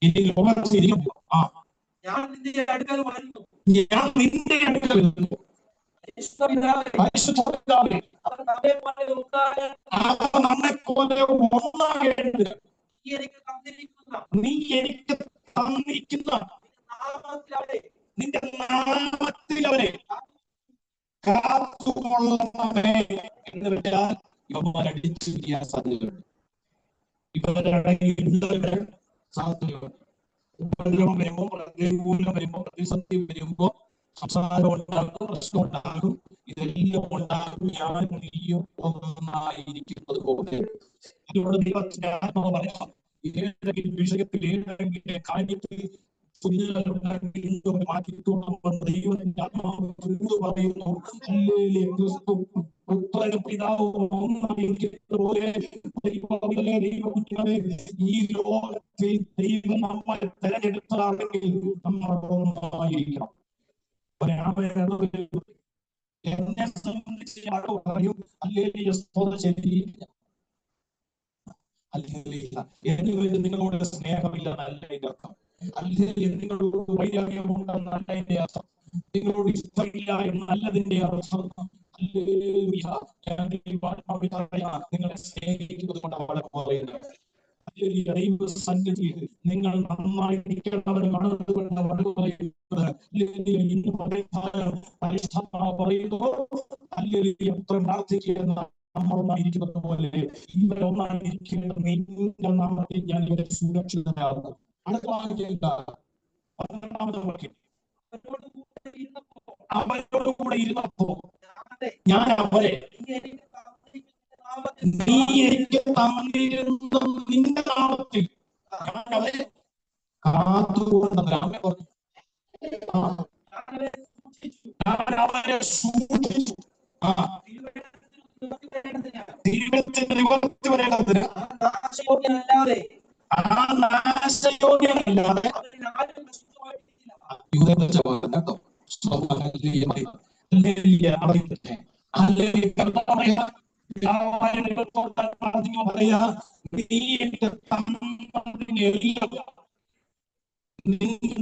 ഇനി ലോകത്തിരിക്കുന്നു. ഞാൻ നിന്റെ അടുക്കൽ വരുന്നു. നമ്മെ പോലെ ഒന്നാകേണ്ടത് നീ എനിക്ക് തന്നിരിക്കുന്ന നിന്റെ നാമത്തിൽ അവരെ കാത്തുകൊള്ളണമേ എന്ന് വിട്ടാൽ ഇവന്മാരടിച്ചു ചെയ്യാൻ സാധ്യതയുണ്ട്. ഇവരടങ്ങിയിട്ടുള്ളവർ സാധ്യതയുണ്ട്. ഉപദ്രവം വരുമ്പോ, പ്രതികൂലം വരുമ്പോ, പ്രതിസന്ധി വരുമ്പോ സംസാരം ഉണ്ടാകും, പ്രശ്നം ഉണ്ടാകും, ഇതെല്ലാം ഉണ്ടാകും. ഞാൻ നീയും ഒന്നായിരിക്കുന്നത് പോലെ ഇതിലൂടെ ദൈവത്തിന്റെ ആത്മാവ് പറയാം. ഏതെങ്കിലും വിഷയത്തിൽ, ഏതെങ്കിലും കാര്യത്തിൽ ദൈവത്തിന്റെ ആത്മാവ് പറയുന്നു, പുത്രനും പിതാവും ഒന്നായിരിക്കുന്നതുപോലെ ഈ ലോകത്തിൽ ദൈവം നമ്മളെ തെരഞ്ഞെടുത്തതാണെങ്കിൽ നമ്മൾ ഒന്നായിരിക്കണം. എന്നെ സംബന്ധിച്ച് ആരോ പറയും, അല്ലെങ്കിൽ ശരിയില്ല, അല്ലെങ്കിൽ നിങ്ങളോട് സ്നേഹമില്ലെന്നല്ല എന്റെ അർത്ഥം, അല്ലെങ്കിൽ നിങ്ങളോട് വൈരാഗ്യമുണ്ടെന്നല്ല എന്റെ അർത്ഥം, നിങ്ങളോട് ഇഷ്ടമില്ല എന്നല്ലതിന്റെ അർത്ഥം. നിങ്ങളെ സ്നേഹിക്കുന്നത് കൊണ്ടാണ് പറയുന്നത്. സന്നിധിയിൽ നിങ്ങൾ നന്നായിരിക്കേണ്ടവരാണ് പറയുന്നു. അല്ലെങ്കിൽ എത്ര പ്രാർത്ഥിക്കുന്ന നമ്മളൊന്നായിരിക്കുന്നത് പോലെ ഇവരൊന്നായിരിക്കേണ്ട നിന്റെ നാമത്തിൽ ഞാൻ ഇവരെ സുരക്ഷിതരാകുന്നു. അടുത്ത വാക്യം 12-ാമത്തെ വാക്യം, അവരോട് കൂടെ ഇരുന്നപ്പോ ഞാൻ അവരെ നീ എനിക്ക് തന്നിരുന്ന നിന്റെ നാമത്തിൽ ഞാൻ അവരെ കാത്തുകൊണ്ടെന്ന് ഞാൻ അവരെ സൂക്ഷിച്ചു. ദൈവത്തിന്റെ നിവർത്തി വരേണ്ടതിന് ആ നാശയോഗ്യമല്ലാതെ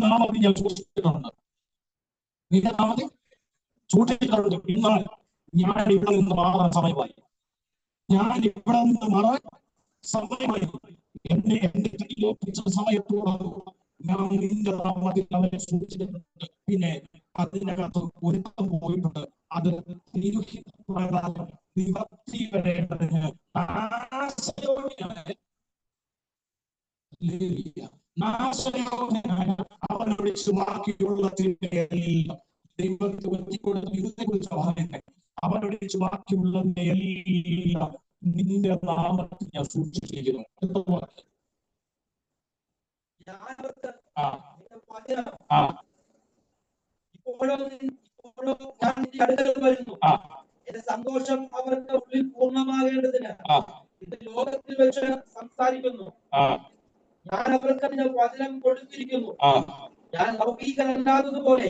നാമത്തിൽ ഞാൻ സൂക്ഷിച്ചിട്ടുണ്ട്, നിന്റെ നാമത്തിൽ സൂക്ഷിച്ചിട്ടുണ്ട്. എന്നാൽ ഞാൻ ഇവിടെ നിന്ന് മാറാൻ സമയമായി. ഞാൻ ഇവിടെ നിന്ന് മാറാൻ സമയമായി. എന്നെ എന്റെ കയ്യിലേൽപ്പിച്ച സമയത്തോട് ഞാൻ നിന്റെ നാമത്തിൽ അവരെ സൂക്ഷിച്ചിട്ടുണ്ട്. പിന്നെ അതിനകത്ത് ഒരുക്കം പോയിട്ടുണ്ട്. അത് തിരുഹിതപ്രകാരം നിവർത്തി വരേണ്ടതിന് നാശയോഗ്യനായ അവനെ വിളിച്ച് ബാക്കിയുള്ള എല്ലാം ദൈവത്തെ ഇതിനെക്കുറിച്ച് പറയുന്നത്. അവനെ വിളിച്ച് ബാക്കിയുള്ളതിന്റെ എല്ലാം നിന്റെ നാമത്തിൽ ഞാൻ സൂക്ഷിച്ചിരിക്കുന്നു. എന്റെ സന്തോഷം അവരുടെ ഉള്ളിൽ പൂർണ്ണമാകേണ്ടതിന് ലോകത്തിൽ വെച്ച് സംസാരിക്കുന്നു. ഞാൻ അവർക്ക് അതിന്റെ വചനം കൊടുത്തിരിക്കുന്നു. ഞാൻ ലൗകികരല്ലാത്തതുപോലെ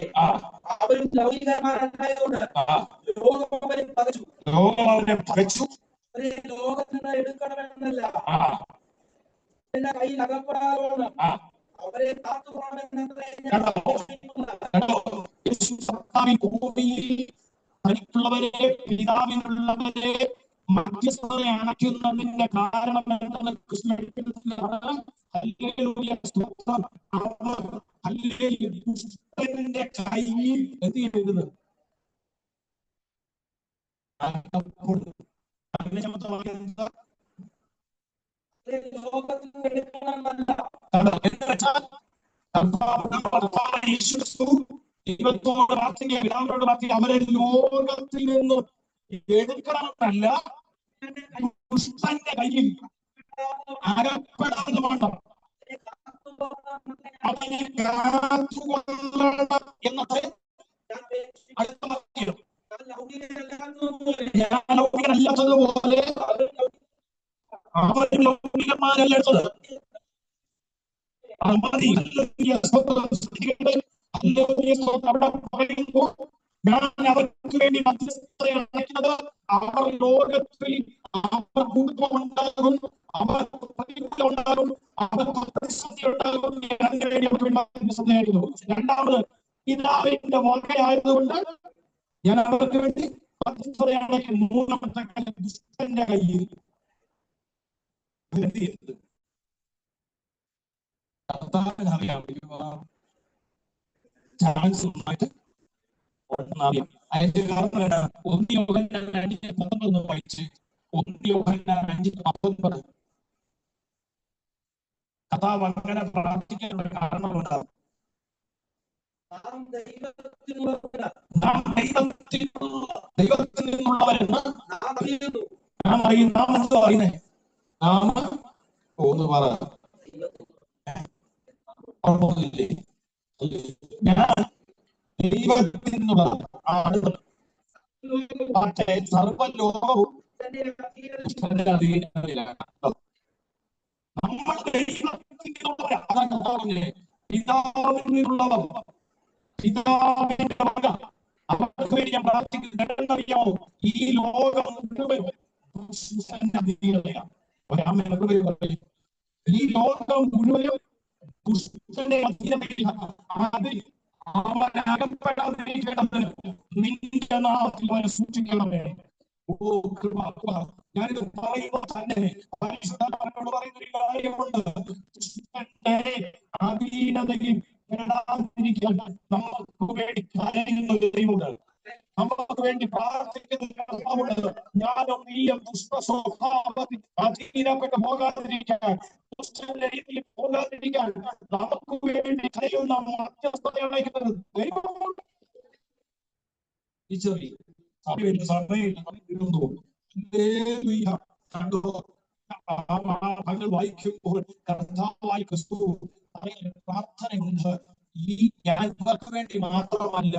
അവരും ലൗകികന്മാരായതുകൊണ്ട് ലോകം അവരെ പകച്ചു. ലോകത്തിൽ നിന്ന് എടുക്കണമെന്നല്ല, എന്റെ കയ്യിൽ അകപ്പെടാതെ അവരെ കാത്തുകൊള്ളണമെന്നത്രേ ഞാൻ മറ്റുള്ളവരെ പിതാവിനുള്ളവരെ മധ്യസ്ഥരെ അണയ്ക്കുന്നതിന്റെ കാരണം എന്തെന്ന് ദുഷ്ടന്റെ കയ്യിൽ എന്ത് ചെയ്യരുത്. ദൈവത്തോട് പ്രാർത്ഥിക്കുക, പിതാവിനോട് പ്രാർത്ഥിക്കുക. അവരെ ലോകത്തിൽ നിന്ന് എടുക്കണമെന്നല്ല, ദുഷ്ടന്റെ കയ്യിൽ അകപ്പെടാതെ വേണം അവനെ കാത്തുകൊള്ളണം എന്നത് അടുത്ത വാക്യം. ഞാൻ ലൗകികരല്ലാത്തതുപോലെ അവർ ലൗകികന്മാരല്ലാത്തത്. അവിടെ പറയുമ്പോൾ ഞാൻ അവർക്ക് വേണ്ടി മധ്യസ്ഥരെ അടയ്ക്കുന്നത് അവർ ലോകത്തിൽ അവർ കുടുംബമുണ്ടാകും, അവർക്ക് പ്രതികൂലം ഉണ്ടാകും, അവർക്ക് പ്രതിസന്ധി ഉണ്ടാകും. അതിന്റെ വേണ്ടി അവർക്ക് വേണ്ടി മധ്യസ്ഥതയായിരുന്നു. രണ്ടാമത്, പിതാവിന്റെ വകയായതുകൊണ്ട് ഞാൻ അവർക്ക് വേണ്ടി മധ്യസ്ഥരെ അടയ്ക്കും. മൂന്നാമത്തെ കാര്യം, ദുഷ്ടന്റെ കയ്യിൽ അറിയാം ചാൻസ് ആയിട്ട് അതിന്റെ കാരണം 1 യോഹന്നാൻ 5:19 വായിച്ച് 1 യോഹന്നാൻ 5:19 കഥാവ് അങ്ങനെ പ്രാർത്ഥിക്കേണ്ട കാരണമുണ്ട്. നാം ദൈവത്തിൽ നിന്നുള്ളവരെന്ന് നാം അറിയും. നാം എന്തോ അറിയുന്നേ? നാം ഒന്ന് പറ. ഞാൻ ദൈവത്തിൽ നിന്നുള്ള സർവ്വലോകവും നമ്മൾ ദൈവത്തിനുള്ളവരാണ്. പിതാവിൽ നിന്നുള്ളവർ, പിതാവിന്റെ വക. അവർക്ക് വേണ്ടി ഞാൻ പ്രാർത്ഥിക്കുന്നത് എന്തെന്നറിയാമോ? ഈ ലോകം മുഴുവൻ ഈ ലോകം മുഴുവനും ദുഷ്ടന്റെ അതിൽ അവൻ അകപ്പെടാതിരിക്കേണ്ടതിന് നിന്റെ നാമത്തിൽ അവനെ സൂക്ഷിക്കണമേ. ഓ കൃപ. ഞാനിത് പറയുമ്പോൾ തന്നെ പരിശുദ്ധാത്മാവിനോട് പറയുന്നൊരു കാര്യമുണ്ട്. ദുഷ്ടന്റെ അധീനതയിൽ പെടാതിരിക്കാൻ നമുക്ക് വേണ്ടി കരയുന്ന ഒരു ദൈവമുണ്ട്. നമുക്ക് വേണ്ടി പ്രാർത്ഥിക്കുന്ന ഞാനും നീയും ദുഷ്ട സ്വഭാവത്തിൽ അധീനപ്പെട്ട് പോകാതിരിക്കാൻ, ദുഷ്ടന്റെ രീതിയിൽ പോകാതിരിക്കാൻ നമുക്ക് വേണ്ടി കരയുന്ന മധ്യസ്ഥതയായിരിക്കുന്നത് ദൈവമുണ്ട്. തങ്ങൾ വായിക്കുമ്പോൾ കർത്താവായി ക്രിസ്തു പ്രാർത്ഥനയുണ്ട്. ഈ ഞാൻ ഇവർക്ക് വേണ്ടി മാത്രമല്ല,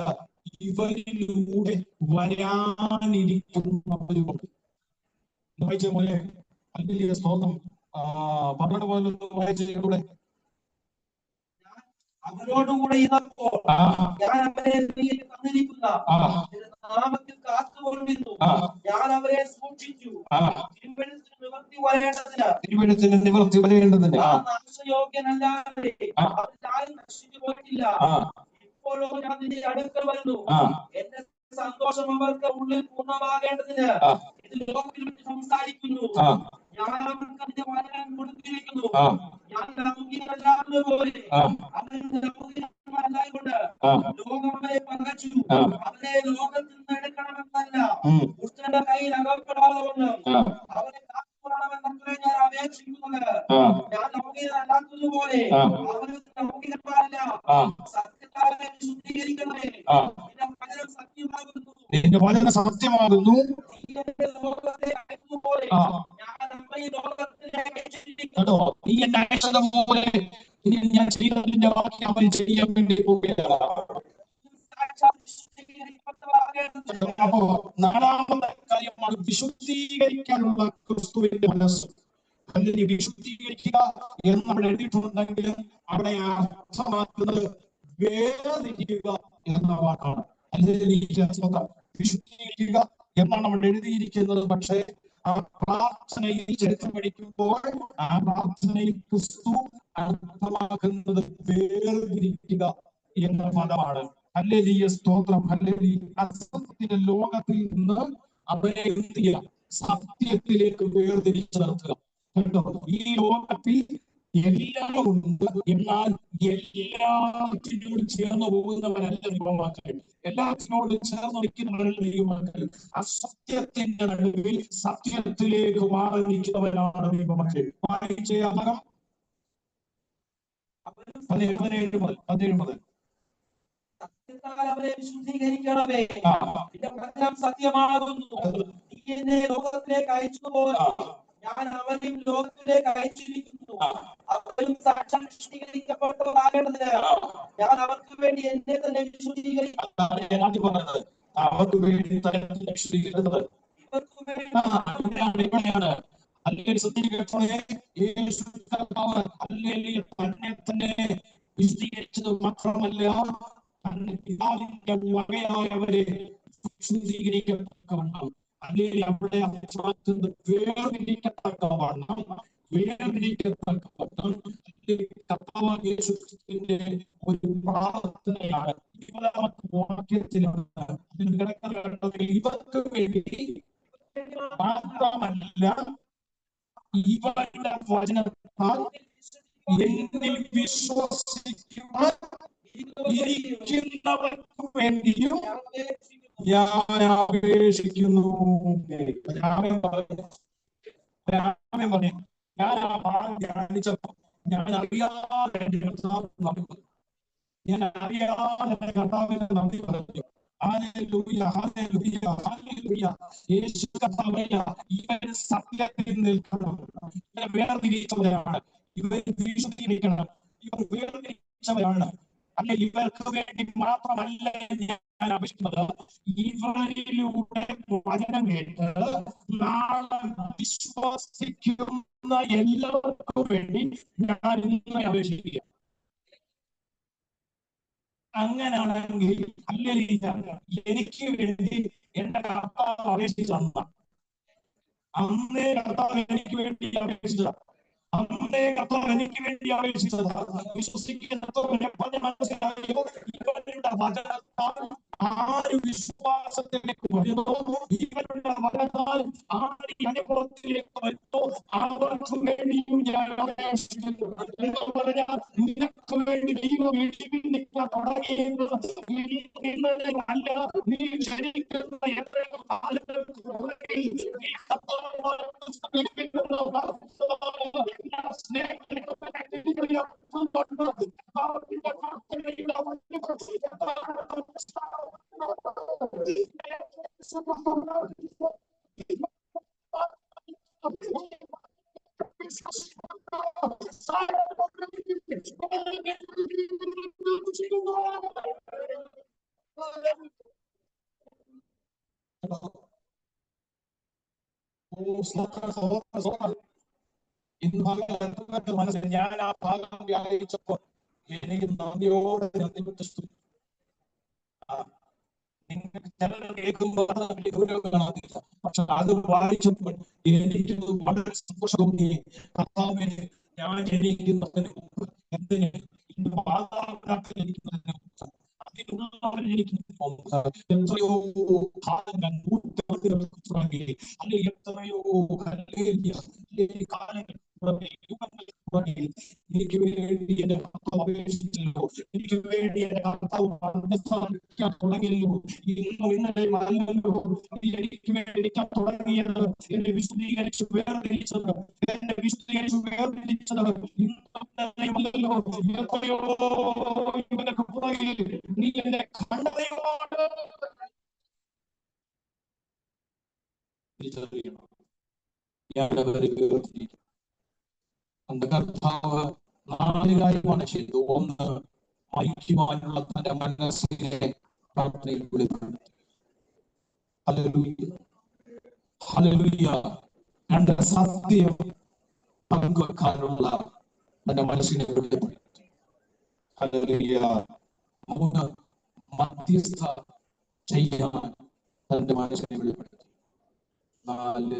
ഇവരിലൂടെ വരാനിരിക്കുന്നവരുമുണ്ട്. വായിച്ച പോലെ വലിയ സ്തോത്രം. പറഞ്ഞ പോലെ വായിച്ചൂടെ? അവരോടുകൂടെ ഇരുന്നപ്പോൾ ഞാൻ അവരെ തന്നിരിക്കുന്ന നാമത്തിൽ കാത്തുകൊണ്ടിരുന്നു. ഞാൻ അവരെ സൂക്ഷിച്ചു. തിരുവെഴുത്തിന് നിവർത്തി വരേണ്ടതിന് നാശയോഗ്യനല്ലാതെ നശിച്ചു പോയിട്ടില്ല. ഇപ്പോഴോ ഞാൻ നിന്റെ അടുക്കൽ വരുന്നു. എന്റെ സന്തോഷം അവർക്ക് ഉള്ളിൽ പൂർണ്ണമാകേണ്ടതിന് ആ ഇത് ലോകത്തിൽ വെച്ച് സംസാരിക്കുന്നു. ആ ഞാൻ അവർക്ക് അതിന്റെ വചനം കൊടുത്തിരിക്കുന്നു. ആ ഞാൻ നമ്പുകിയല്ലാത്തത് പോലെ ആ അവൻ നമ്പുകിയന്മാരായതുകൊണ്ട് ആ ലോകം അവരെ പകച്ചു. ആ അവരെ ലോകത്തിൽ നിന്ന് എടുക്കണമെന്നല്ല, ഉം ദുഷ്ടന്റെ കയ്യിൽ അകപ്പെടാതെ കൊണ്ട് ആ അവരെ കാത്തുകൊള്ളണമെന്നത്രേ ഞാൻ അപേക്ഷിക്കുന്നത്. ആ ഞാൻ നമ്പുകിയല്ലാത്തതുപോലെ ആ അവരും നമ്പുകിയന്മാരല്ല. ആ സത്യത്താലെ ശുദ്ധീകരിക്കണമേ. ആ നിന്റെ വചനം സത്യമാകുന്നു. നിന്റെ വചനം സത്യമാകുന്നു. നീ എന്നെ ലോകത്തെ അയച്ചതുപോലെ ആ ഞാൻ നമ്മെ ലോകത്തിലേക്ക് അയച്ചിരിക്കുന്നു. കേട്ടോ, നീ എന്നെ അയച്ചതുപോലെ ഇനി ഞാൻ ചെയ്തതിന്റെ ബാക്കി അവൻ ചെയ്യാൻ വേണ്ടി പോവുകയാണ്. സാക്ഷാൽ ശുദ്ധീകരിക്കപ്പെട്ടവരാകേണ്ടതിന് അപ്പോ നാലാമത്തെ കാര്യമാണ് വിശുദ്ധീകരിക്കാനുള്ള ക്രിസ്തുവിന്റെ മനസ്സ്. അല്ലെങ്കിൽ വിശുദ്ധീകരിക്കുക എന്ന് നമ്മൾ എഴുതിയിട്ടുണ്ടെങ്കിലും അവിടെ അർത്ഥമാക്കുന്നത് വേർതിരിക്കുക എന്ന വാക്കാണ്. അല്ലെങ്കിൽ വിശുദ്ധീകരിക്കുക എന്നാണ് നമ്മൾ എഴുതിയിരിക്കുന്നത്. പക്ഷേ ആ പ്രാർത്ഥനയിൽ ചരിത്രം പഠിക്കുമ്പോൾ ആ പ്രാർത്ഥനയിൽ ക്രിസ്തു അർത്ഥമാക്കുന്നത് വേർതിരിക്കുക എന്ന പദമാണ്. ഹല്ലേലൂയ, സ്തോത്രം, ഹല്ലേലൂയ. അസത്യത്തിന്റെ ലോകത്തിൽ നിന്ന് അവരെ എന്ത് ചെയ്യുക? സത്യത്തിലേക്ക് വേർതിരിച്ചു നിർത്തുക. കേട്ടോ, ഈ ലോകത്തിൽ എല്ലാം ഉണ്ട്, എന്നാൽ എല്ലാത്തിനോട് ചേർന്ന് പോകുന്നവരല്ല ദൈവമക്കൾ. എല്ലാത്തിനോട് ചേർന്ന് നിൽക്കുന്നവരല്ല ദൈവമക്കൾ. അസത്യത്തിന്റെ നടുവിൽ സത്യത്തിലേക്ക് മാറി നിൽക്കുന്നവരാണ് ദൈവമക്കൾ. വായിച്ചേ അപകം 17 മുതൽ സത്യത്താൽ അവരെ വിശുദ്ധീകരിക്കണമേ. ആ നിന്റെ വചനം സത്യമാകുന്നു. നീ എന്നെ ലോകത്തിലേക്ക് അയച്ചതുപോലെ ഞാൻ അവരെയും ലോകത്തിലേക്ക് അയച്ചിരിക്കുന്നു. അവരും സാക്ഷാൽ ശുദ്ധീകരിക്കപ്പെട്ടവരാകേണ്ടതിന് ഞാൻ അവർക്ക് വേണ്ടി എന്നെ തന്നെ വിശുദ്ധീകരിക്കും. പറഞ്ഞത് അവർക്ക് വേണ്ടി തന്നെ വിശുദ്ധീകരിക്കുന്നത് ഇവർക്ക് വേണ്ടി ഇവിടെയാണ്. അല്ലെങ്കിൽ ശ്രദ്ധിക്കട്ടെ, യേശു കർത്താവ് അല്ലെങ്കിൽ തന്നെ തന്നെ വിശദീകരിച്ചത് മാത്രമല്ല, തന്റെ പിതാവിന്റെ വകയായവരെ വിശുദ്ധീകരിക്കത്തക്കവണ്ണം, അല്ലെങ്കിൽ അവിടെ അർത്ഥമാക്കുന്നത് വേർതിരിക്കത്തക്കവണ്ണം, വേർതിരിക്കത്തക്കവണ്ണം കർത്താവായ യേശു ക്രിസ്തുവിന്റെ ഒരു പ്രാർത്ഥനയാണ്. 20-ാമത്തെ വാക്യത്തിലാണ് ഇവർക്ക് വേണ്ടി മാത്രമല്ല, ഇവരുടെ വചനത്താൽ എന്നിൽ വിശ്വസിക്കുവാൻ ഇരിക്കുന്നവർക്ക് വേണ്ടിയും ഞാൻ അപേക്ഷിക്കുന്നു. ഞാൻ ആ ഭാഗം ധ്യാനിച്ചപ്പോ ഞാൻ അറിയാതെ എന്റെ കർത്താവിന് നന്ദി പറഞ്ഞു. ഞാൻ അറിയാതെ എന്റെ കർത്താവിന് നന്ദി പറഞ്ഞു. Hallelujah, hallelujah, hallelujah. യേശു കർത്താവേ, ഇവർ സത്യത്തിൽ നിൽക്കണം. ഇവർ വേർതിരിച്ചവരാണ്. ഇവർ വിശുദ്ധീകരിക്കണം. ഇവർ വേർതിരിച്ചവരാണ്. അല്ലെ, ഇവർക്ക് വേണ്ടി മാത്രമല്ല ഞാൻ അപേക്ഷിക്കുന്നത്, ഇവരിലൂടെ വചനം കേട്ട് നാളെ വിശ്വസിക്കുന്ന എല്ലാവർക്കും വേണ്ടി ഞാൻ ഇന്ന് അപേക്ഷിക്കുക. അങ്ങനാണെങ്കിൽ അല്ലെങ്കിൽ എനിക്ക് വേണ്ടി എന്റെ കർത്താവ് അപേക്ഷിച്ചു തന്ന, അന്നേ കർത്താവ് എനിക്ക് വേണ്ടി അപേക്ഷിച്ചത്, അന്നേ കർത്താവ് എനിക്ക് വേണ്ടി അപേക്ഷിച്ചത് വിശ്വസിക്കുന്നവരെ പറഞ്ഞ മനസ്സിലായോ? ഇവരുടെ വചനത്താൽ ആര് വിശ്വാസത്തിലേക്ക് വരുന്നോ, ഇവരുടെ വചനത്താൽ ആര് അനുഭവത്തിലേക്ക് വരുന്നോ, അവർക്ക് വേണ്ടിയും ഞാൻ അപേക്ഷിക്കുന്നു. എന്ന് പറഞ്ഞാൽ നിനക്ക് വേണ്ടി ദൈവം എഴുതിക്കാൻ തുടങ്ങിയത് അല്ല, നീ ജനിക്കുന്ന എത്രയോ കാലങ്ങൾക്ക് ഇന്ന് മനസ്സിൽ ഞാൻ ആ ഭാഗം വ്യാഖ്യാനിച്ചപ്പോൾ എനിക്ക് നന്ദിയോടെ നിങ്ങൾക്ക് ചിലർ കേൾക്കുമ്പോൾ ഗൗരവങ്ങളാകില്ല, പക്ഷെ അത് വായിച്ചപ്പോൾ എനിക്ക് വളരെ സന്തോഷം തോന്നി. കർത്താവിന് ഞാൻ ജനിക്കുന്നതിന് മുമ്പ് എന്തിന് ഇന്ന് മാതാപിതാക്കൾ ജനിക്കുന്നതിന് മുമ്പ് എത്രയോ കാലങ്ങൾ നൂറ്റാണ്ടുകൾക്ക് പുറകെ അല്ലെ എത്രയോ കാലങ്ങൾ പുറകെ യുഗങ്ങൾക്ക് പുറകെ എനിക്ക് വേണ്ടി എന്റെ കർത്താവ് അപേക്ഷിച്ചല്ലോ, എനിക്ക് വേണ്ടി എന്റെ കർത്താവ് മനസ്സാക്കാൻ തുടങ്ങിയല്ലോ. ഇന്നും ഇന്നലെയും അല്ലല്ലോ എനിക്ക് വേണ്ടിക്കാൻ തുടങ്ങിയത്, എന്നെ വിശദീകരിച്ച് വേർതിരിച്ചത്, എന്നെ വിശദീകരിച്ച് വേർതിരിച്ചത് ഇന്നലെയുമല്ലല്ലോ. എത്രയോ യുഗങ്ങൾക്ക് പുറകെ നീ എന്നെ കണ്ടതയോട് തിരിച്ചറിയണം. അന്ന് കർത്താവ് 4 കാര്യമാണ് ചെയ്തു. ഒന്ന്, ഐക്യമായുള്ള തന്റെ മനസ്സിനെ പ്രാർത്ഥനയിൽ വെളിപ്പെടുത്തി. Hallelujah, hallelujah. 2, സത്യം പങ്കുവെക്കാനുള്ള തന്റെ മനസ്സിനെ വെളിപ്പെടുത്തി. ഹല്ലേലൂയ. 3, മധ്യസ്ഥ ചെയ്യാൻ തന്റെ മനസ്സിനെ വെളിപ്പെടുത്തി. 4,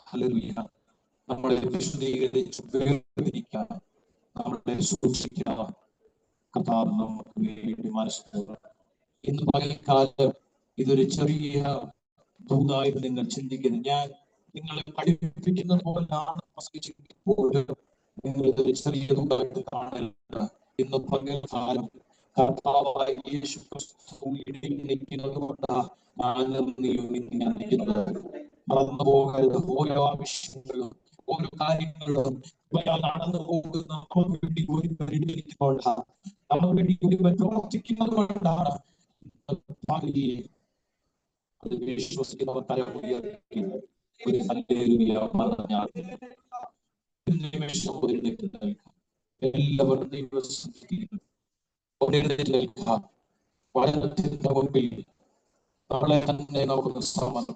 ഹല്ലേലൂയ, നമ്മളെ വിശദീകരിച്ച് വേർതിരിക്കാൻ, നമ്മളെ സൂക്ഷിക്കാൻ കർത്താവ് നമുക്ക് വേണ്ടി മനസ്സിലാക്കുക. ഇന്ന് പകൽക്കാലം ഇതൊരു ചെറിയ ദൂതായിട്ട് നിങ്ങൾ ചിന്തിക്കുന്നത്, ഞാൻ നിങ്ങളെ പഠിപ്പിക്കുന്നത് പോലെയാണ് പ്രസംഗിച്ചിരിക്കുമ്പോൾ നിങ്ങൾ ഇതൊരു ചെറിയ ദൂതായിട്ട് കാണരുത്. ഇന്ന് പകൽക്കാലം കർത്താവായ യേശു ക്രിസ്തു ഇടയിൽ നിൽക്കുന്നത് കൊണ്ടാണ് ഞാനും നീയും ഇങ്ങനെ നിൽക്കുന്നത്. മറന്നു പോകരുത്. ഓരോ ആവശ്യങ്ങളും ഓരോ കാര്യങ്ങളും നടന്നു പോകുന്ന നമുക്ക് വേണ്ടി ഒരുവൻ നമുക്ക് വേണ്ടി ഒരുവൻ പ്രവർത്തിക്കുന്നത് കൊണ്ടാണ് അത് വിശ്വസിക്കുന്നവർ തലമുയർത്തി ഒരു ഹല്ലേലൂയ പറഞ്ഞാൽ നിമിഷം എല്ലാവരും വചനത്തിന്റെ മുൻപിൽ നമ്മളെ തന്നെ നമുക്ക് സമർപ്പിക്കാം.